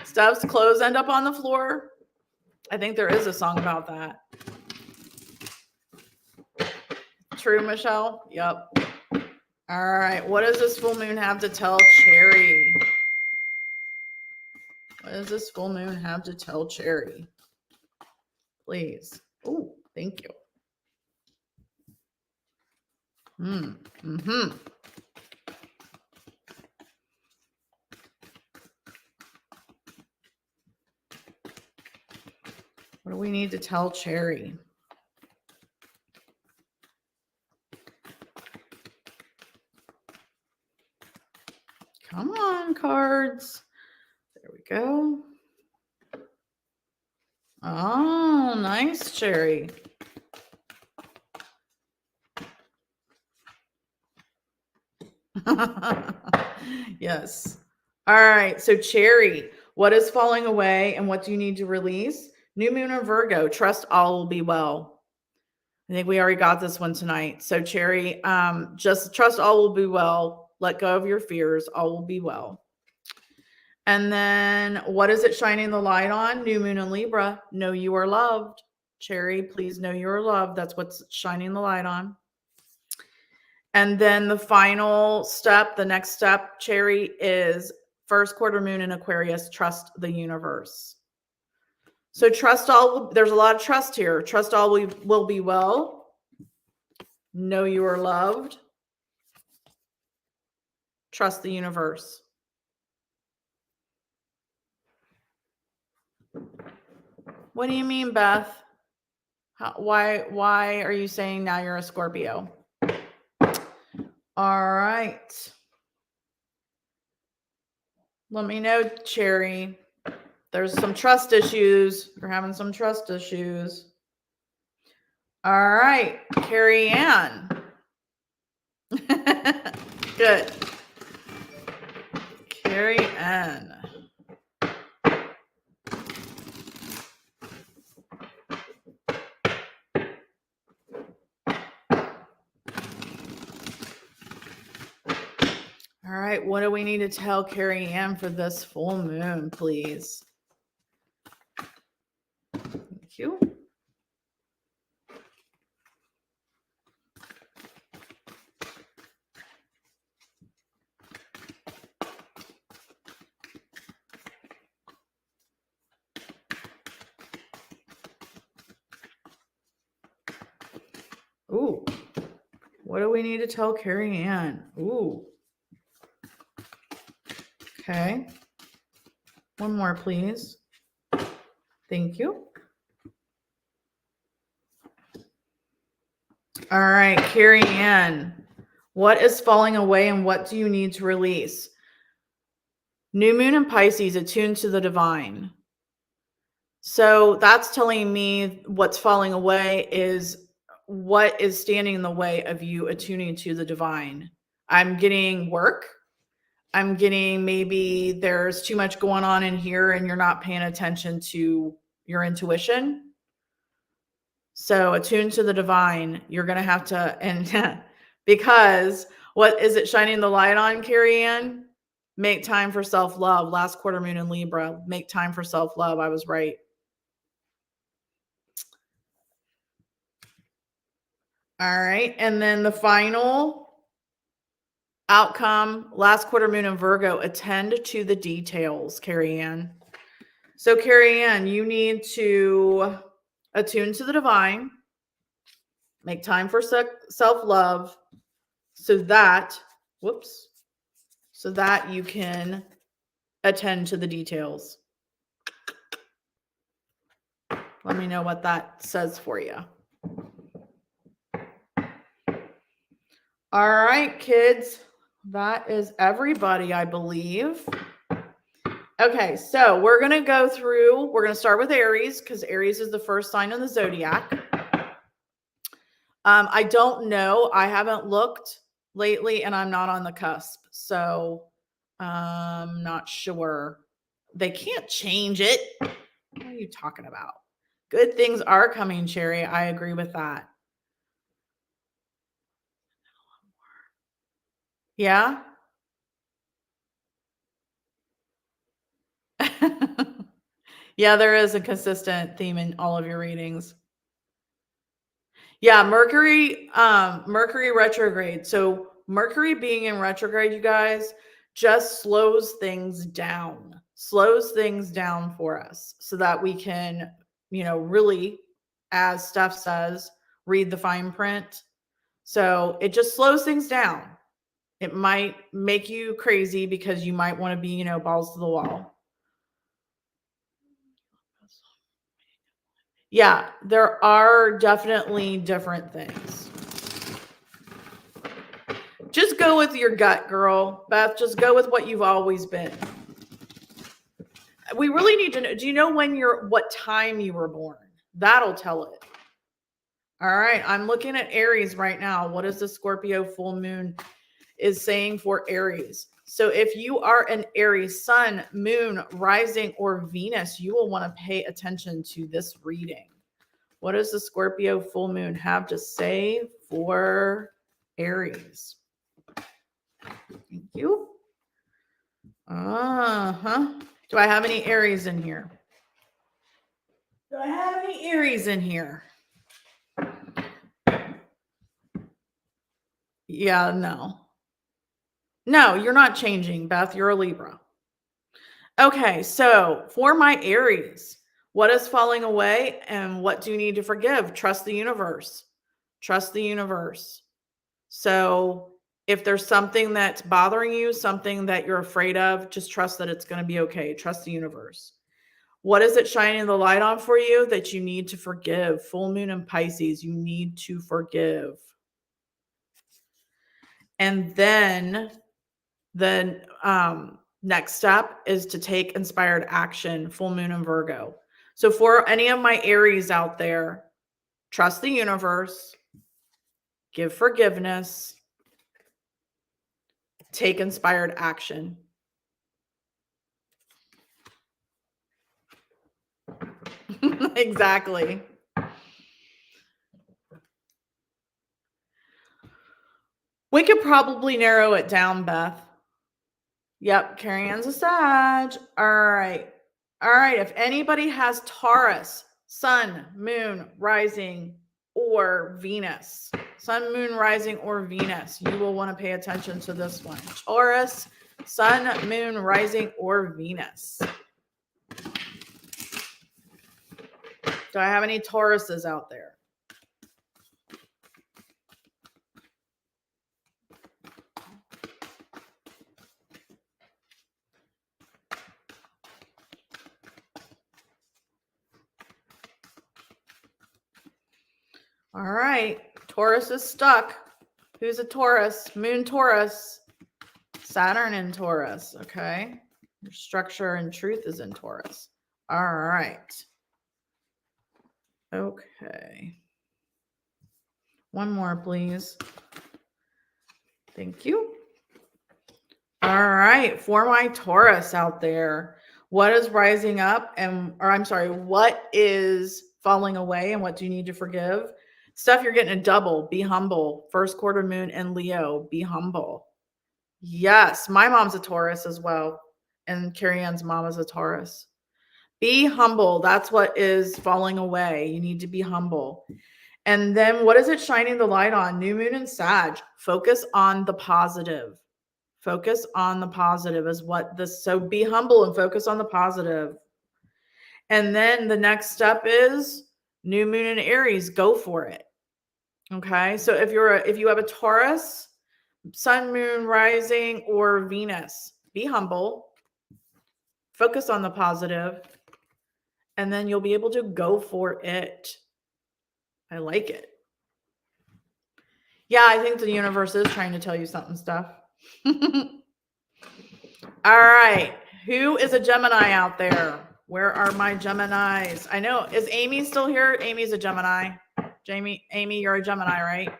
Stuff's clothes end up on the floor. I think there is a song about that. True, Michelle? Yep. All right. What does this full moon have to tell Cherry? What does this full moon have to tell Cherry? Please. Oh, thank you. Mm-hmm. What do we need to tell Cherry? cards. There we go. Oh, nice, Cherry. Yes. All right. So, Cherry, what is falling away and what do you need to release? New moon or Virgo, trust all will be well. I think we already got this one tonight. So, Cherry, just trust all will be well. Let go of your fears. All will be well. And then what is it shining the light on? New moon and Libra. Know you are loved. Cherry, please know you are loved. That's what's shining the light on. And then the final step, the next step, Cherry, is first quarter moon in Aquarius. Trust the universe. So trust all. There's a lot of trust here. Trust all will be well. Know you are loved. Trust the universe. What do you mean, Beth? Why are you saying now you're a Scorpio? All right. Let me know, Cherry. There's some trust issues. You're having some trust issues. All right, Carrie Ann. Good. Carrie Ann. All right, what do we need to tell Carrie Ann for this full moon, please? Thank you. Ooh, what do we need to tell Carrie Ann? Ooh. Okay. One more, please. Thank you. All right, Carrie Ann. What is falling away and what do you need to release? New moon in Pisces, attuned to the divine. So that's telling me what's falling away is what is standing in the way of you attuning to the divine. I'm getting work. I'm getting maybe there's too much going on in here and you're not paying attention to your intuition. So attune to the divine. You're going to have to, and because what is it shining the light on, Carrie Ann? Make time for self-love. Last quarter moon in Libra. Make time for self-love. I was right. All right. And then the final outcome, last quarter moon in Virgo, attend to the details, Carrie Ann. So Carrie Ann, you need to attune to the divine, make time for self-love so that, so that you can attend to the details. Let me know what that says for you. All right, kids. That is everybody, I believe. Okay, so we're going to go through, we're going to start with Aries because Aries is the first sign in the Zodiac. I don't know. I haven't looked lately and I'm not on the cusp. So I'm not sure. They can't change it. What are you talking about? Good things are coming, Cherry. I agree with that. Yeah? Yeah, there is a consistent theme in all of your readings. Yeah, Mercury retrograde. So Mercury being in retrograde, you guys, just slows things down for us so that we can, really, as Steph says, read the fine print. So it just slows things down. It might make you crazy because you might want to be, balls to the wall. Yeah, there are definitely different things. Just go with your gut, girl. Beth, just go with what you've always been. We really need to know. Do you know what time you were born? That'll tell it. All right. I'm looking at Aries right now. What is the Scorpio full moon is saying for Aries? So if you are an Aries sun, moon, rising, or Venus, you will want to pay attention to this reading. What does the Scorpio full moon have to say for Aries? Thank you. Uh-huh. Do I have any Aries in here? Do I have any Aries in here? Yeah, no. No, you're not changing, Beth. You're a Libra. Okay, so for my Aries, what is falling away and what do you need to forgive? Trust the universe. Trust the universe. So if there's something that's bothering you, something that you're afraid of, just trust that it's going to be okay. Trust the universe. What is it shining the light on for you that you need to forgive? Full moon in Pisces, you need to forgive. And then the next step is to take inspired action, full moon in Virgo. So for any of my Aries out there, trust the universe, give forgiveness, take inspired action. Exactly. We could probably narrow it down, Beth. Yep, Carrie Ann's a Sag. All right. All right. If anybody has Taurus, sun, moon, rising, or Venus, sun, moon, rising, or Venus, you will want to pay attention to this one. Taurus, sun, moon, rising, or Venus. Do I have any Tauruses out there? All right. Taurus is stuck. Who's a Taurus? Moon Taurus. Saturn in Taurus. Okay. Your structure and truth is in Taurus. All right. Okay. One more, please. Thank you. All right. For my Taurus out there, what is rising up what is falling away and what do you need to forgive? Stuff you're getting a double. Be humble. First quarter moon and Leo. Be humble. Yes. My mom's a Taurus as well. And Carrie Ann's mom is a Taurus. Be humble. That's what is falling away. You need to be humble. And then what is it shining the light on? New moon and Sag. Focus on the positive. Focus on the positive is what this. So be humble and focus on the positive. And then the next step is new moon in Aries. Go for it. Okay. So if you have a Taurus, sun, moon, rising, or Venus, be humble. Focus on the positive. And then you'll be able to go for it. I like it. Yeah, I think the universe is trying to tell you something stuff. All right. Who is a Gemini out there? Where are my Geminis? I know. Is Amy still here? Amy's a Gemini. Amy, you're a Gemini, right?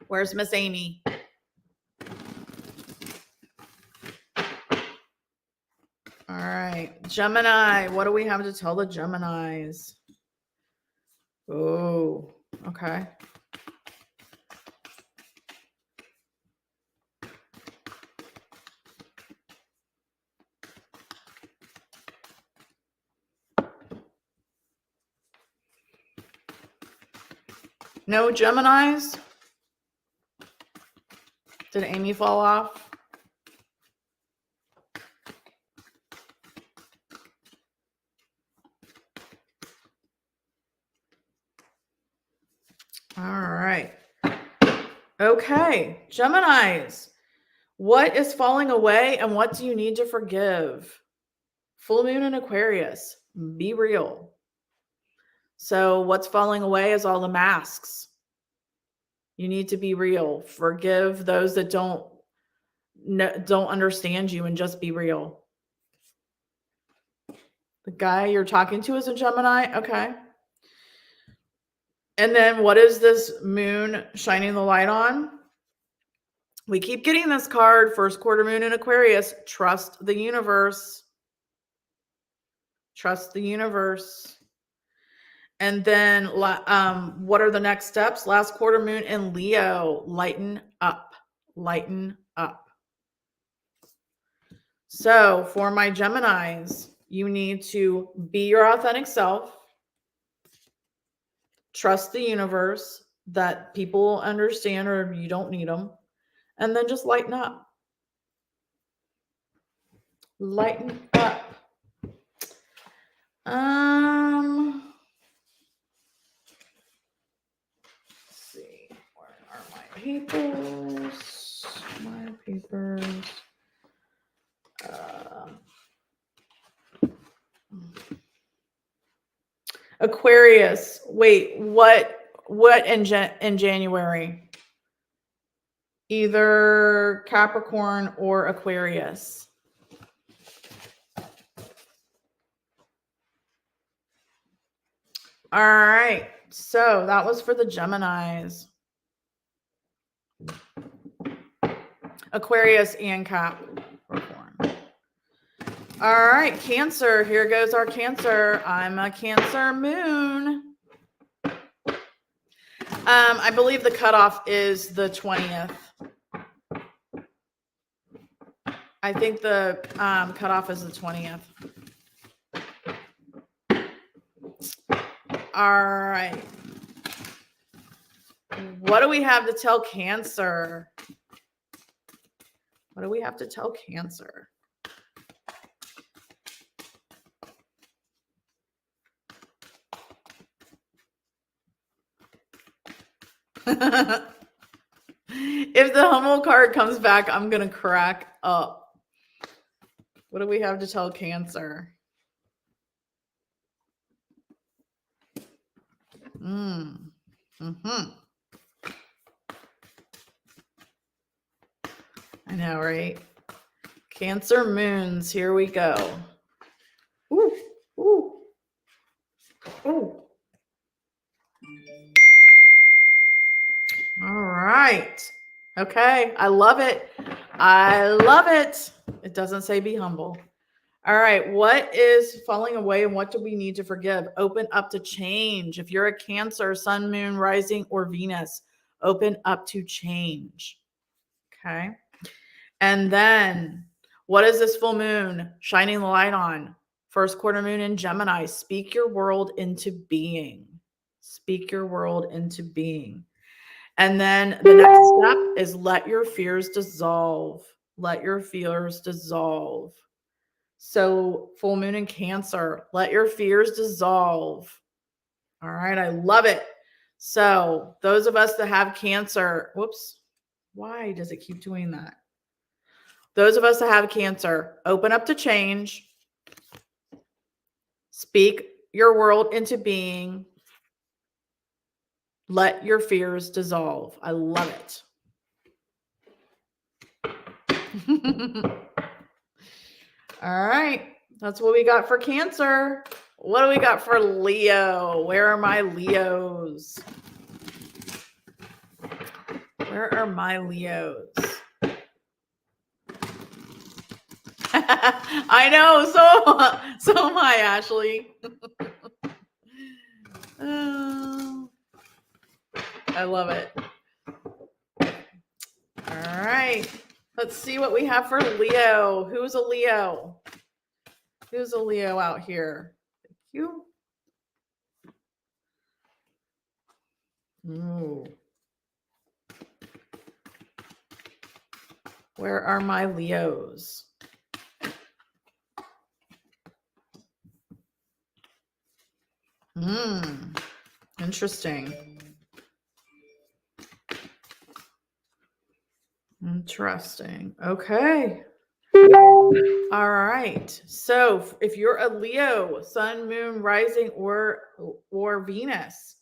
Where's Miss Amy? All right. Gemini. What do we have to tell the Geminis? Oh, okay. No Geminis? Did Amy fall off? All right. Okay. Geminis. What is falling away and what do you need to forgive? Full moon in Aquarius. Be real. So what's falling away is all the masks. You need to be real. Forgive those that don't understand you and just be real. The guy you're talking to is a Gemini. Okay. And then what is this moon shining the light on? We keep getting this card, first quarter moon in Aquarius. Trust the universe. Trust the universe. And then what are the next steps? Last quarter moon in Leo. Lighten up. Lighten up. So for my Geminis, you need to be your authentic self. Trust the universe that people understand or you don't need them. And then just lighten up. Lighten up. Let's see. Where are my papers? My papers. Aquarius. Wait, what in January? Either Capricorn or Aquarius. All right. So that was for the Geminis. Aquarius and Capricorn. All right, Cancer. Here goes our Cancer. I'm a Cancer moon. I believe the cutoff is the 20th. I think the cutoff is the 20th. All right. What do we have to tell Cancer? What do we have to tell Cancer? If the humble card comes back, I'm going to crack up. What do we have to tell Cancer? I know, right? Cancer moons, here we go. Ooh, ooh, ooh. All right. Okay, I love it. I love it. It doesn't say be humble. All right, what is falling away and what do we need to forgive? Open up to change. If you're a Cancer, Sun, Moon, Rising, or Venus, open up to change. Okay. And then what is this full moon shining the light on? First quarter moon in Gemini. Speak your world into being. Speak your world into being. And then the next step is let your fears dissolve. Let your fears dissolve. So full moon in Cancer, let your fears dissolve. All right, I love it. So those of us that have Cancer, whoops, why does it keep doing that? Those of us that have Cancer, open up to change. Speak your world into being. Let your fears dissolve. I love it. All right. That's what we got for Cancer. What do we got for Leo? Where are my Leos? Where are my Leos? I know. So am I, Ashley. Oh, I love it. All right. Let's see what we have for Leo. Who's a Leo? Who's a Leo out here? Thank you. Ooh. Where are my Leos? Interesting. Interesting. Okay. All right. So if you're a Leo, sun, moon, rising, or Venus,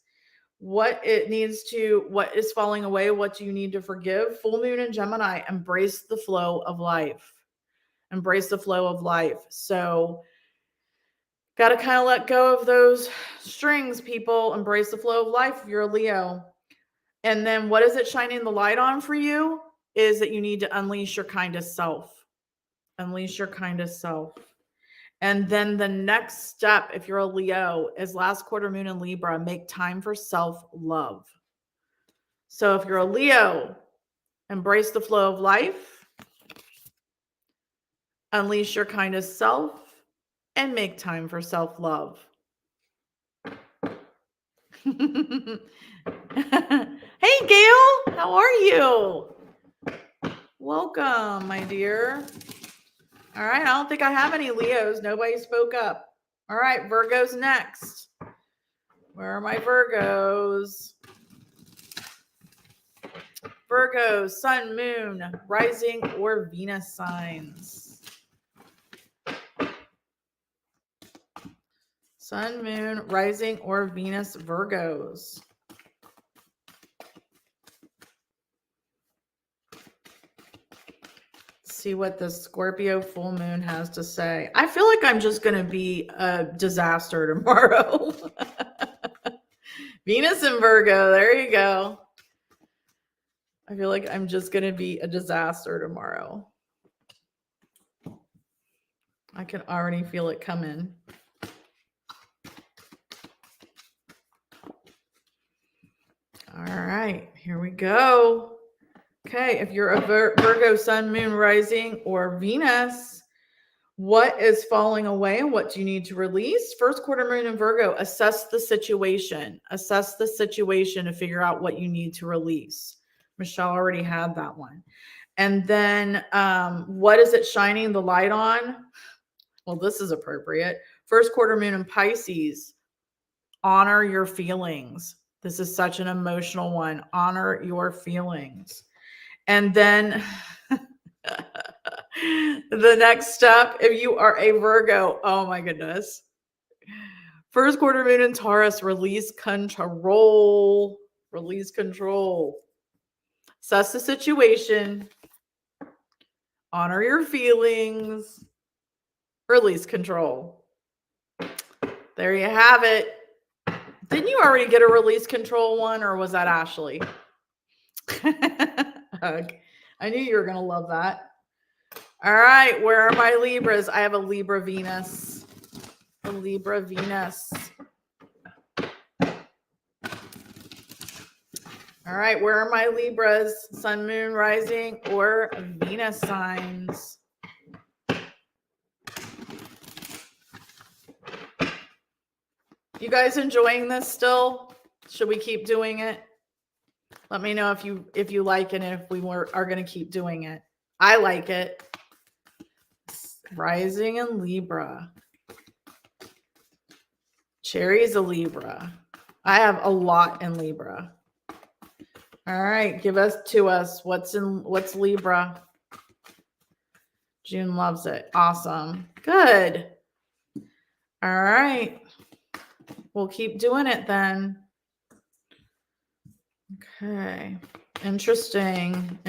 what is falling away? What do you need to forgive? Full moon in Gemini, embrace the flow of life. Embrace the flow of life. So got to kind of let go of those strings, people. Embrace the flow of life if you're a Leo. And then what is it shining the light on for you is that you need to unleash your kindest self. Unleash your kindest self. And then the next step, if you're a Leo, is last quarter moon in Libra, make time for self-love. So if you're a Leo, embrace the flow of life, unleash your kindest self, and make time for self-love. Hey, Gail, how are you? Welcome, my dear. All right, I don't think I have any Leos. Nobody spoke up. All right, Virgo's next. Where are my Virgos? Virgos, sun, moon, rising, or Venus signs. Sun, moon, rising, or Venus Virgos. See what the Scorpio full moon has to say. I feel like I'm just going to be a disaster tomorrow. Venus and Virgo, there you go. I feel like I'm just going to be a disaster tomorrow. I can already feel it coming. All right, here we go. Okay, if you're a Virgo, sun, moon, rising, or Venus, what is falling away and what do you need to release? First quarter moon in Virgo, assess the situation. Assess the situation to figure out what you need to release. Michelle already had that one. And then what is it shining the light on? Well, this is appropriate. First quarter moon in Pisces, honor your feelings. This is such an emotional one. Honor your feelings. And then the next step, if you are a Virgo, oh my goodness. First quarter moon in Taurus, release control. Release control. Assess the situation. Honor your feelings. Release control. There you have it. Didn't you already get a release control one, or was that Ashley? Hug. I knew you were going to love that. All right, where are my Libras? I have a Libra Venus. A Libra Venus. All right, where are my Libras? Sun, moon, rising, or Venus signs? You guys enjoying this still? Should we keep doing it? Let me know if you like it and if we are going to keep doing it. I like it. Rising in Libra. Cherry's a Libra. I have a lot in Libra. All right, give us to us. What's Libra? June loves it. Awesome. Good. All right. We'll keep doing it then. Okay. Interesting,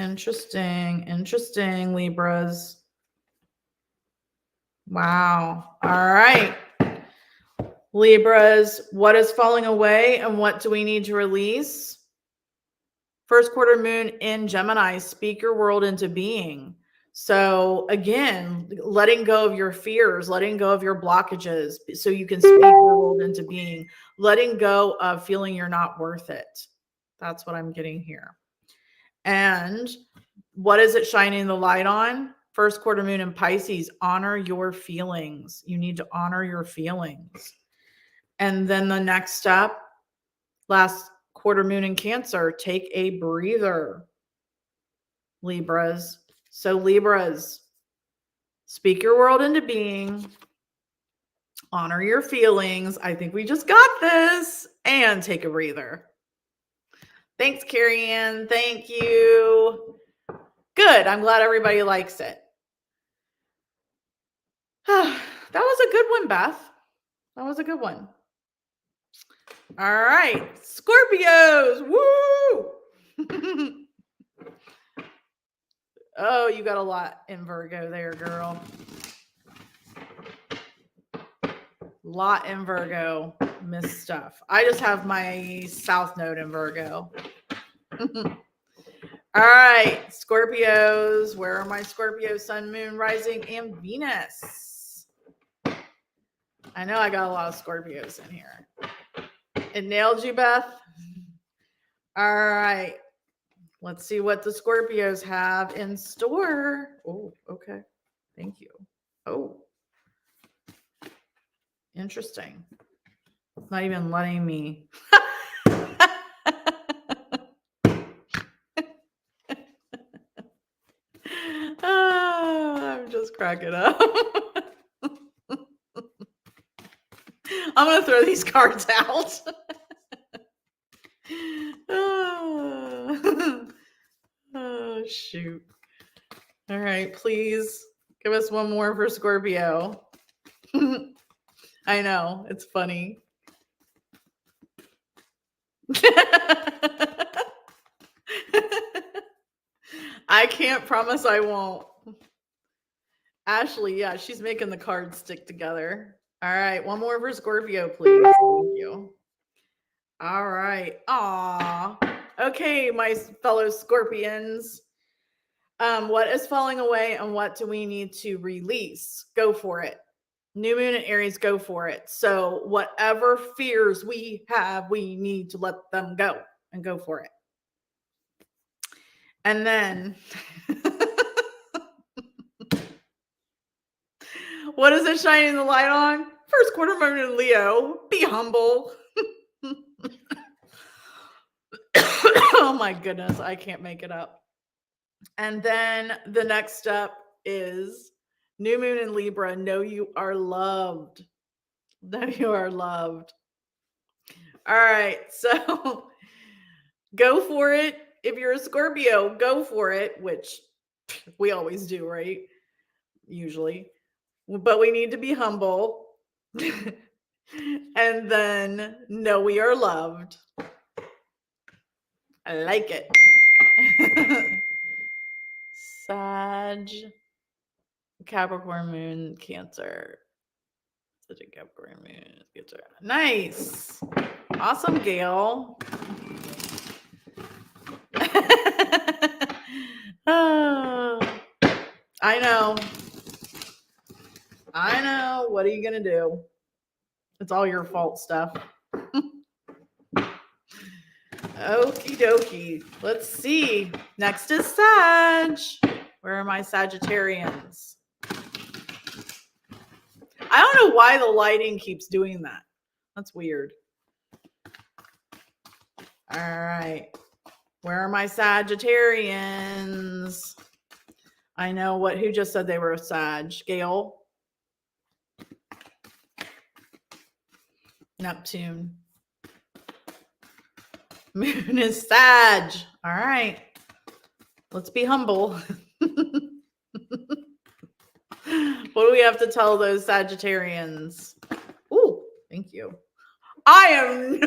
Libras. Wow. All right. Libras, what is falling away and what do we need to release? First quarter moon in Gemini, speak your world into being. So again, letting go of your fears, letting go of your blockages so you can speak your world into being, letting go of feeling you're not worth it. That's what I'm getting here. And what is it shining the light on? First quarter moon in Pisces, honor your feelings. You need to honor your feelings. And then the next step, last quarter moon in Cancer, take a breather. Libras. So Libras, speak your world into being. Honor your feelings. I think we just got this. And take a breather. Thanks, Carrie Ann. Thank you. Good. I'm glad everybody likes it. That was a good one, Beth. That was a good one. All right, Scorpios. Woo! Oh, you got a lot in Virgo there, girl. Lot in Virgo. Miss stuff. I just have my South Node in Virgo. All right, Scorpios. Where are my Scorpio, Sun, Moon, Rising, and Venus? I know I got a lot of Scorpios in here. It nailed you, Beth. All right. Let's see what the Scorpios have in store. Oh, okay. Thank you. Oh, interesting. It's not even letting me. I'm just cracking up. I'm going to throw these cards out. Oh, shoot. All right, please give us one more for Scorpio. I know, it's funny. I can't promise I won't. Ashley, yeah, she's making the cards stick together. All right, one more for Scorpio, please. Thank you. All right. Aw. Okay, my fellow Scorpions. What is falling away and what do we need to release? Go for it. New moon and Aries, go for it. So whatever fears we have, we need to let them go and go for it. And then what is it shining the light on? First quarter moon in Leo. Be humble. Oh my goodness, I can't make it up. And then the next step is new moon in Libra. Know you are loved. Know you are loved. All right, so go for it. If you're a Scorpio, go for it, which we always do, right? Usually. But we need to be humble. And then know we are loved. I like it. Sag, Capricorn moon, Cancer. Such a Capricorn moon, Cancer. Nice. Awesome, Gail. Oh, I know. I know. What are you going to do? It's all your fault stuff. Okie dokie. Let's see. Next is Sag. Where are my Sagittarians? I don't know why the lighting keeps doing that. That's weird. All right. Where are my Sagittarians? I know who just said they were a Sag. Gail. Neptune. Moon is Sag. All right. Let's be humble. What do we have to tell those Sagittarians? Ooh, thank you. I am.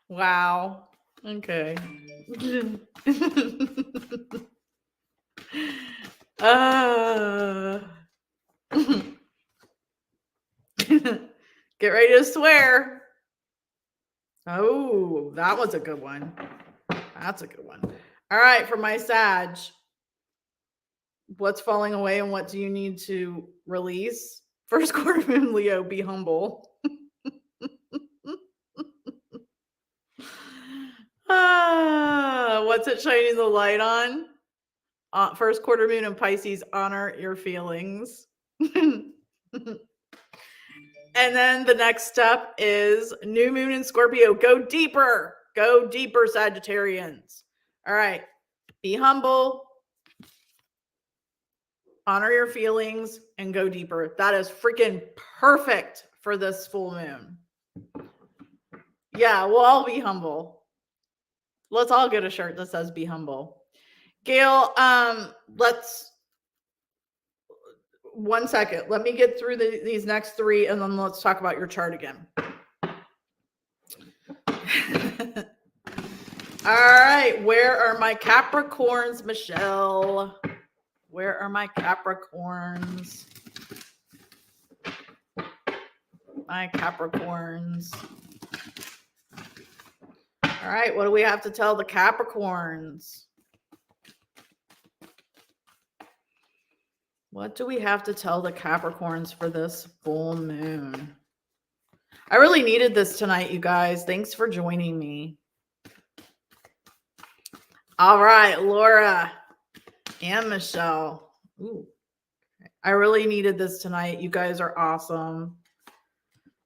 Wow. Okay. Get ready to swear. Oh, that was a good one. That's a good one. All right, for my Sag, what's falling away and what do you need to release? First quarter moon Leo, be humble. What's it shining the light on? First quarter moon in Pisces, honor your feelings. And then the next step is new moon in Scorpio. Go deeper. Go deeper, Sagittarians. All right. Be humble. Honor your feelings and go deeper. That is freaking perfect for this full moon. Yeah, we'll all be humble. Let's all get a shirt that says be humble. Gail, let's 1 second. Let me get through these next three and then let's talk about your chart again. All right. Where are my Capricorns, Michelle? Where are my Capricorns? My Capricorns. All right. What do we have to tell the Capricorns? What do we have to tell the Capricorns for this full moon? I really needed this tonight, you guys. Thanks for joining me. All right, Laura and Michelle. Ooh, I really needed this tonight. You guys are awesome.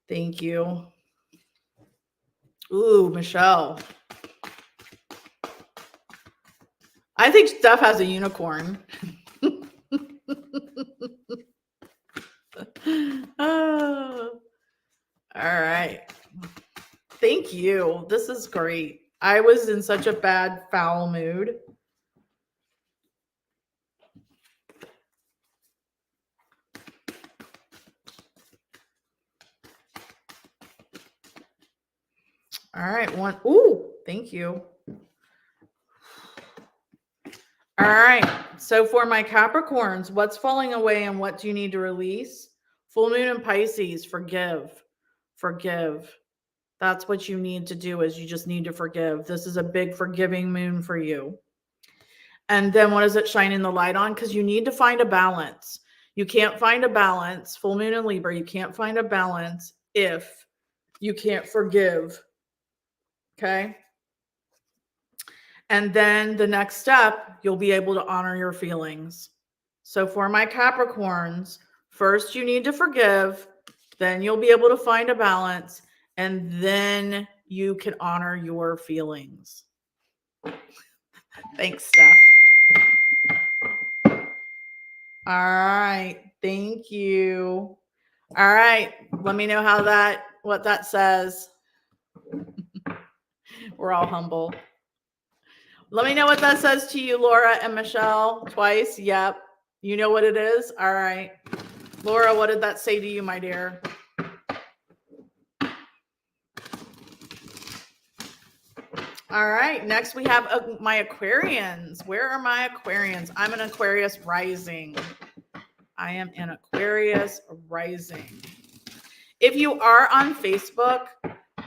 Thank you. Ooh, Michelle. I think Steph has a unicorn. Oh, all right. Thank you. This is great. I was in such a bad, foul mood. All right. One. Ooh, thank you. All right. So for my Capricorns, what's falling away and what do you need to release? Full moon in Pisces, forgive. Forgive. That's what you need to do is you just need to forgive. This is a big forgiving moon for you. And then what is it shining the light on? Because you need to find a balance. You can't find a balance. Full moon in Libra, you can't find a balance if you can't forgive. Okay. And then the next step, you'll be able to honor your feelings. So for my Capricorns, first you need to forgive, then you'll be able to find a balance, and then you can honor your feelings. Thanks, Steph. All right. Thank you. All right. Let me know what that says. We're all humble. Let me know what that says to you, Laura and Michelle. Twice. Yep. You know what it is? All right. Laura, what did that say to you, my dear? All right. Next, we have my Aquarians. Where are my Aquarians? I'm an Aquarius rising. I am an Aquarius rising. If you are on Facebook,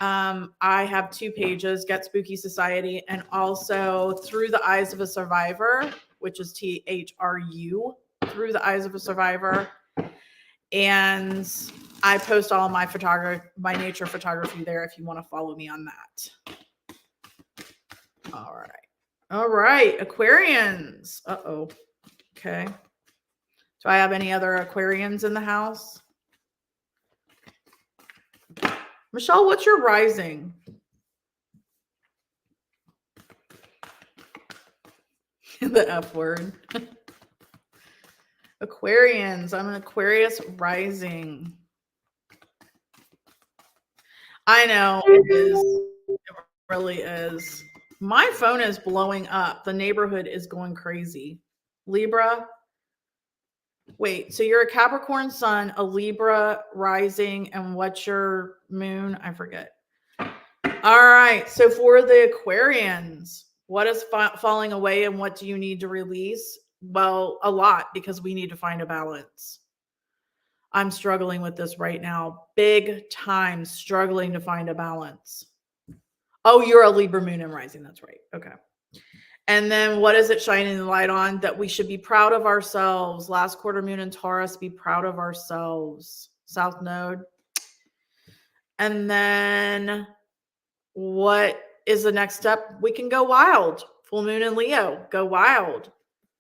I have two pages, Get Spooky Society, and also Through the Eyes of a Survivor, which is THRU, Through the Eyes of a Survivor. And I post all my nature photography there if you want to follow me on that. All right. All right. Aquarians. Uh-oh. Okay. Do I have any other Aquarians in the house? Michelle, what's your rising? The F word. Aquarians. I'm an Aquarius rising. I know it is. It really is. My phone is blowing up. The neighborhood is going crazy. Libra. Wait, so you're a Capricorn sun, a Libra rising, and what's your moon? I forget. All right. So for the Aquarians, what is falling away and what do you need to release? Well, a lot, because we need to find a balance. I'm struggling with this right now. Big time struggling to find a balance. Oh, you're a Libra moon and rising. That's right. Okay. And then what is it shining the light on? That we should be proud of ourselves. Last quarter moon in Taurus, be proud of ourselves. South node. And then what is the next step? We can go wild. Full moon in Leo, go wild.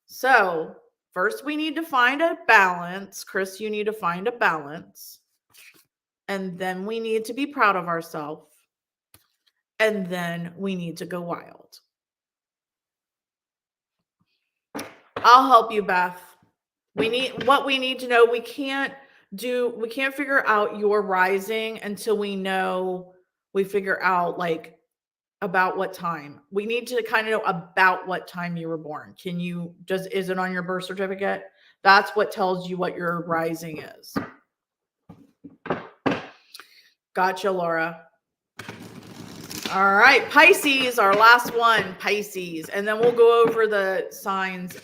So first we need to find a balance. Chris, you need to find a balance. And then we need to be proud of ourselves. And then we need to go wild. I'll help you, Beth. We need to know. We can't figure out your rising until we figure out like About what time? We need to kind of know about what time you were born. Is it on your birth certificate? That's what tells you what your rising is. Gotcha, Laura. All right, Pisces, our last one, Pisces. And then we'll go over the signs,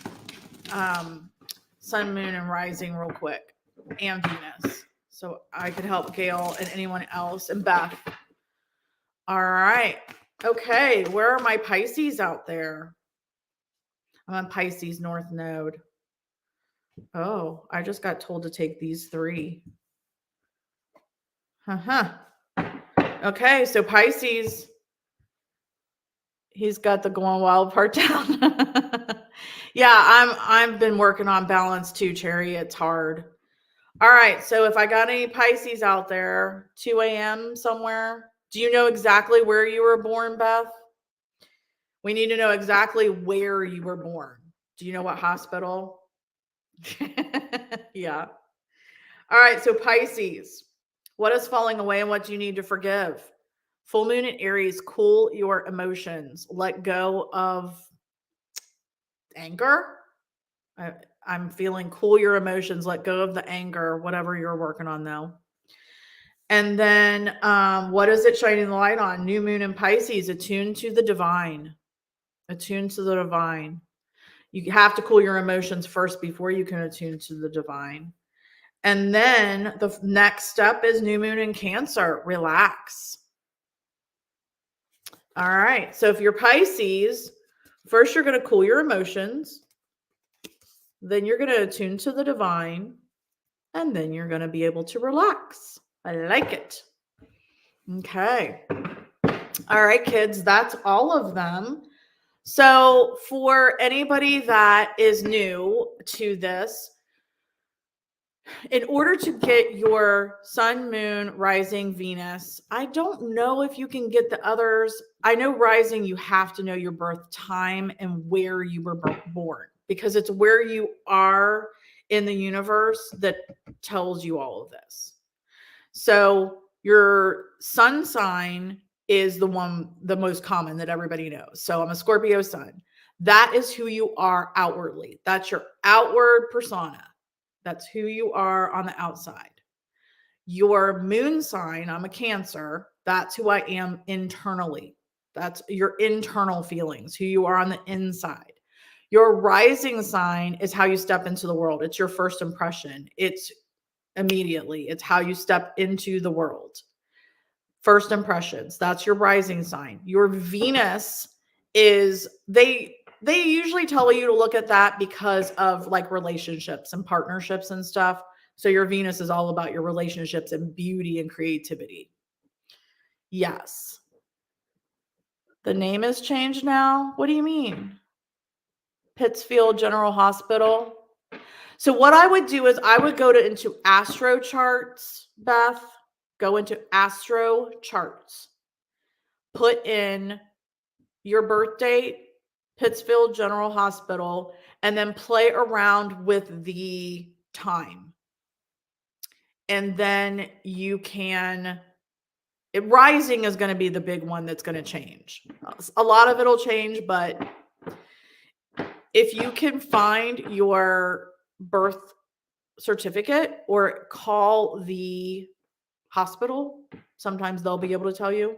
sun, moon, and rising real quick, and Venus. So I could help Gail and anyone else, and Beth. All right. Okay, where are my Pisces out there? I'm on Pisces North Node. Oh, I just got told to take these 3. Okay, so Pisces, he's got the going wild part down. Yeah, I've been working on balance too, Cherry. It's hard. All right, so if I got any Pisces out there, 2 a.m. somewhere, do you know exactly where you were born, Beth? We need to know exactly where you were born. Do you know what hospital? Yeah. All right, so Pisces, what is falling away and what do you need to forgive? Full moon in Aries, cool your emotions. Let go of anger. I'm feeling cool your emotions. Let go of the anger, whatever you're working on though. And then what is it shining the light on? New moon in Pisces, attune to the divine. Attune to the divine. You have to cool your emotions first before you can attune to the divine. And then the next step is new moon in Cancer. Relax. All right. So if you're Pisces, first you're going to cool your emotions. Then you're going to attune to the divine. And then you're going to be able to relax. I like it. Okay. All right, kids. That's all of them. So for anybody that is new to this, in order to get your sun, moon, rising, Venus, I don't know if you can get the others. I know rising, you have to know your birth time and where you were born, because it's where you are in the universe that tells you all of this. So your sun sign is the most common that everybody knows. So I'm a Scorpio sun. That is who you are outwardly. That's your outward persona. That's who you are on the outside. Your moon sign, I'm a Cancer. That's who I am internally. That's your internal feelings, who you are on the inside. Your rising sign is how you step into the world. It's your first impression. It's immediately. It's how you step into the world. First impressions. That's your rising sign. Your Venus is, they usually tell you to look at that because of like relationships and partnerships and stuff. So your Venus is all about your relationships and beauty and creativity. Yes. The name has changed now. What do you mean? Pittsfield General Hospital. So what I would do is I would go into astro charts, Beth. Go into astro charts. Put in your birth date, Pittsfield General Hospital, and then play around with the time. And then you can, rising is going to be the big one that's going to change. A lot of it'll change, but if you can find your birth certificate or call the hospital, sometimes they'll be able to tell you.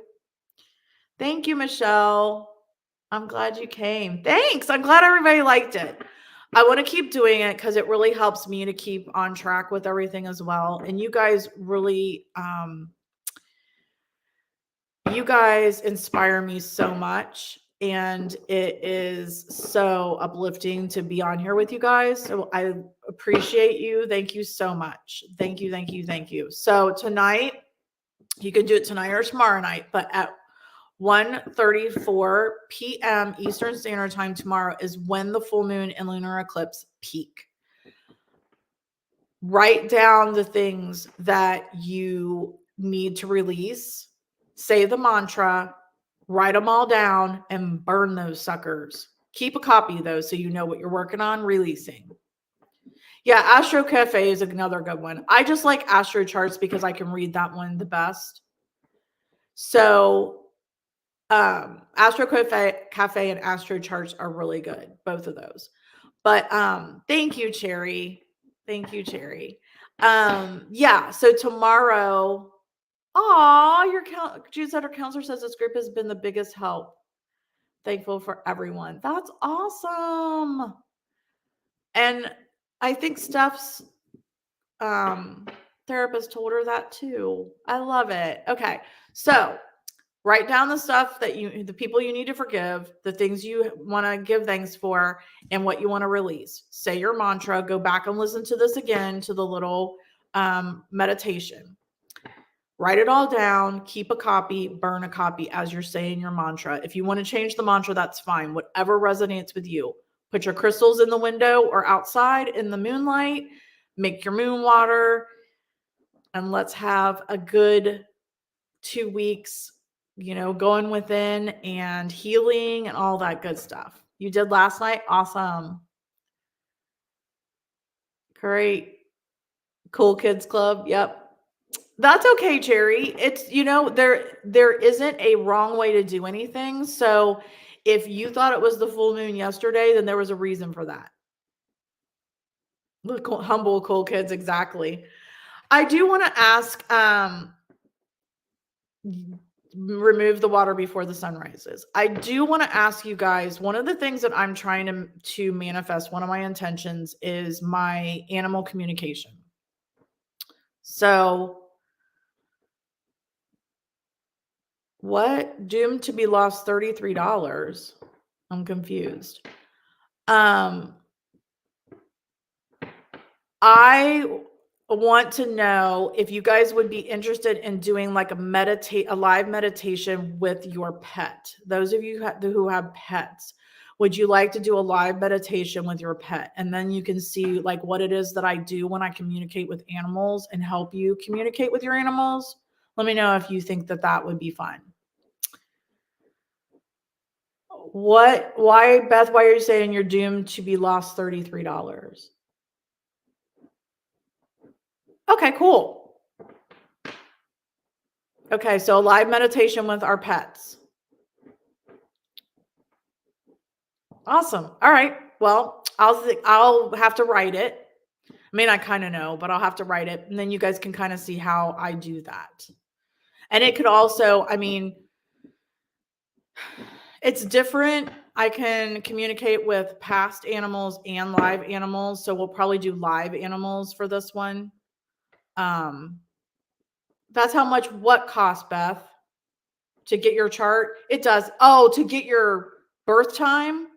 Thank you, Michelle. I'm glad you came. Thanks. I'm glad everybody liked it. I want to keep doing it because it really helps me to keep on track with everything as well. And you guys really, you guys inspire me so much. And it is so uplifting to be on here with you guys. So I appreciate you. Thank you so much. Thank you, thank you, thank you. So tonight, you can do it tonight or tomorrow night, but at 1:34 p.m. Eastern Standard Time tomorrow is when the full moon and lunar eclipse peak. Write down the things that you need to release. Say the mantra, write them all down, and burn those suckers. Keep a copy of those so you know what you're working on releasing. Yeah, Astro Cafe is another good one. I just like Astro Charts because I can read that one the best. So Astro Cafe and Astro Charts are really good, both of those. But thank you, Cherry. Thank you, Cherry. Yeah, so tomorrow, your June Center counselor says this group has been the biggest help. Thankful for everyone. That's awesome. And I think Steph's therapist told her that too. I love it. Okay, so write down the stuff that the people you need to forgive, the things you want to give thanks for, and what you want to release. Say your mantra. Go back and listen to this again, to the little meditation. Write it all down. Keep a copy. Burn a copy as you're saying your mantra. If you want to change the mantra, that's fine. Whatever resonates with you. Put your crystals in the window or outside in the moonlight. Make your moon water. And let's have a good 2 weeks, going within and healing and all that good stuff. You did last night? Awesome. Great. Cool Kids Club. Yep. That's okay, Cherry. It's, there isn't a wrong way to do anything. So if you thought it was the full moon yesterday, then there was a reason for that. Look, humble, cool kids. Exactly. I do want to ask, remove the water before the sun rises. I do want to ask you guys, one of the things that I'm trying to manifest, one of my intentions is my animal communication. So what? Doomed to be lost $33. I'm confused. I want to know if you guys would be interested in doing like a live meditation with your pet. Those of you who have pets, would you like to do a live meditation with your pet? And then you can see like what it is that I do when I communicate with animals and help you communicate with your animals. Let me know if you think that would be fun. Why, Beth, why are you saying you're doomed to be lost $33? Okay, cool. Okay, so live meditation with our pets. Awesome. All right. Well, I'll have to write it. I mean, I kind of know, but I'll have to write it. And then you guys can kind of see how I do that. And it could also, it's different. I can communicate with past animals and live animals. So we'll probably do live animals for this one. That's how much what cost, Beth? To get your chart? It does. Oh, to get your birth time?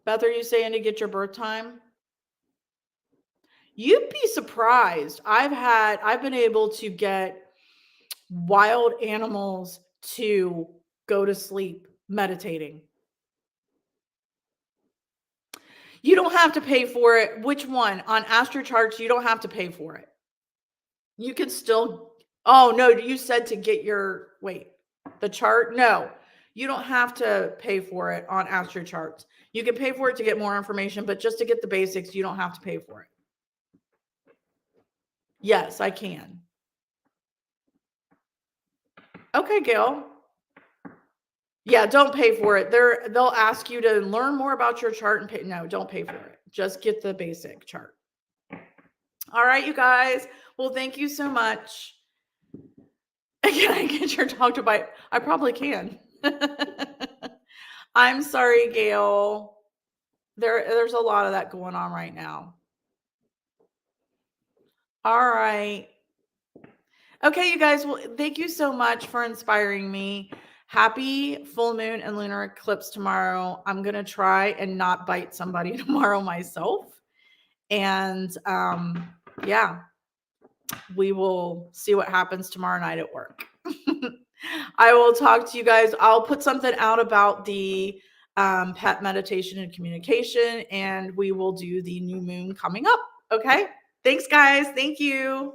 Beth, are you saying to get your birth time? You'd be surprised. I've been able to get wild animals to go to sleep meditating. You don't have to pay for it. Which one? On Astro Charts, you don't have to pay for it. You can still, oh no, you said to get the chart? No, you don't have to pay for it on Astro Charts. You can pay for it to get more information, but just to get the basics, you don't have to pay for it. Yes, I can. Okay, Gail. Yeah, don't pay for it. They'll ask you to learn more about your chart and pay. No, don't pay for it. Just get the basic chart. All right, you guys. Well, thank you so much. Can I get your dog to bite? I probably can. I'm sorry, Gail. There's a lot of that going on right now. All right. Okay, you guys. Well, thank you so much for inspiring me. Happy full moon and lunar eclipse tomorrow. I'm going to try and not bite somebody tomorrow myself. And yeah, we will see what happens tomorrow night at work. I will talk to you guys. I'll put something out about the pet meditation and communication, and we will do the new moon coming up. Okay. Thanks, guys. Thank you.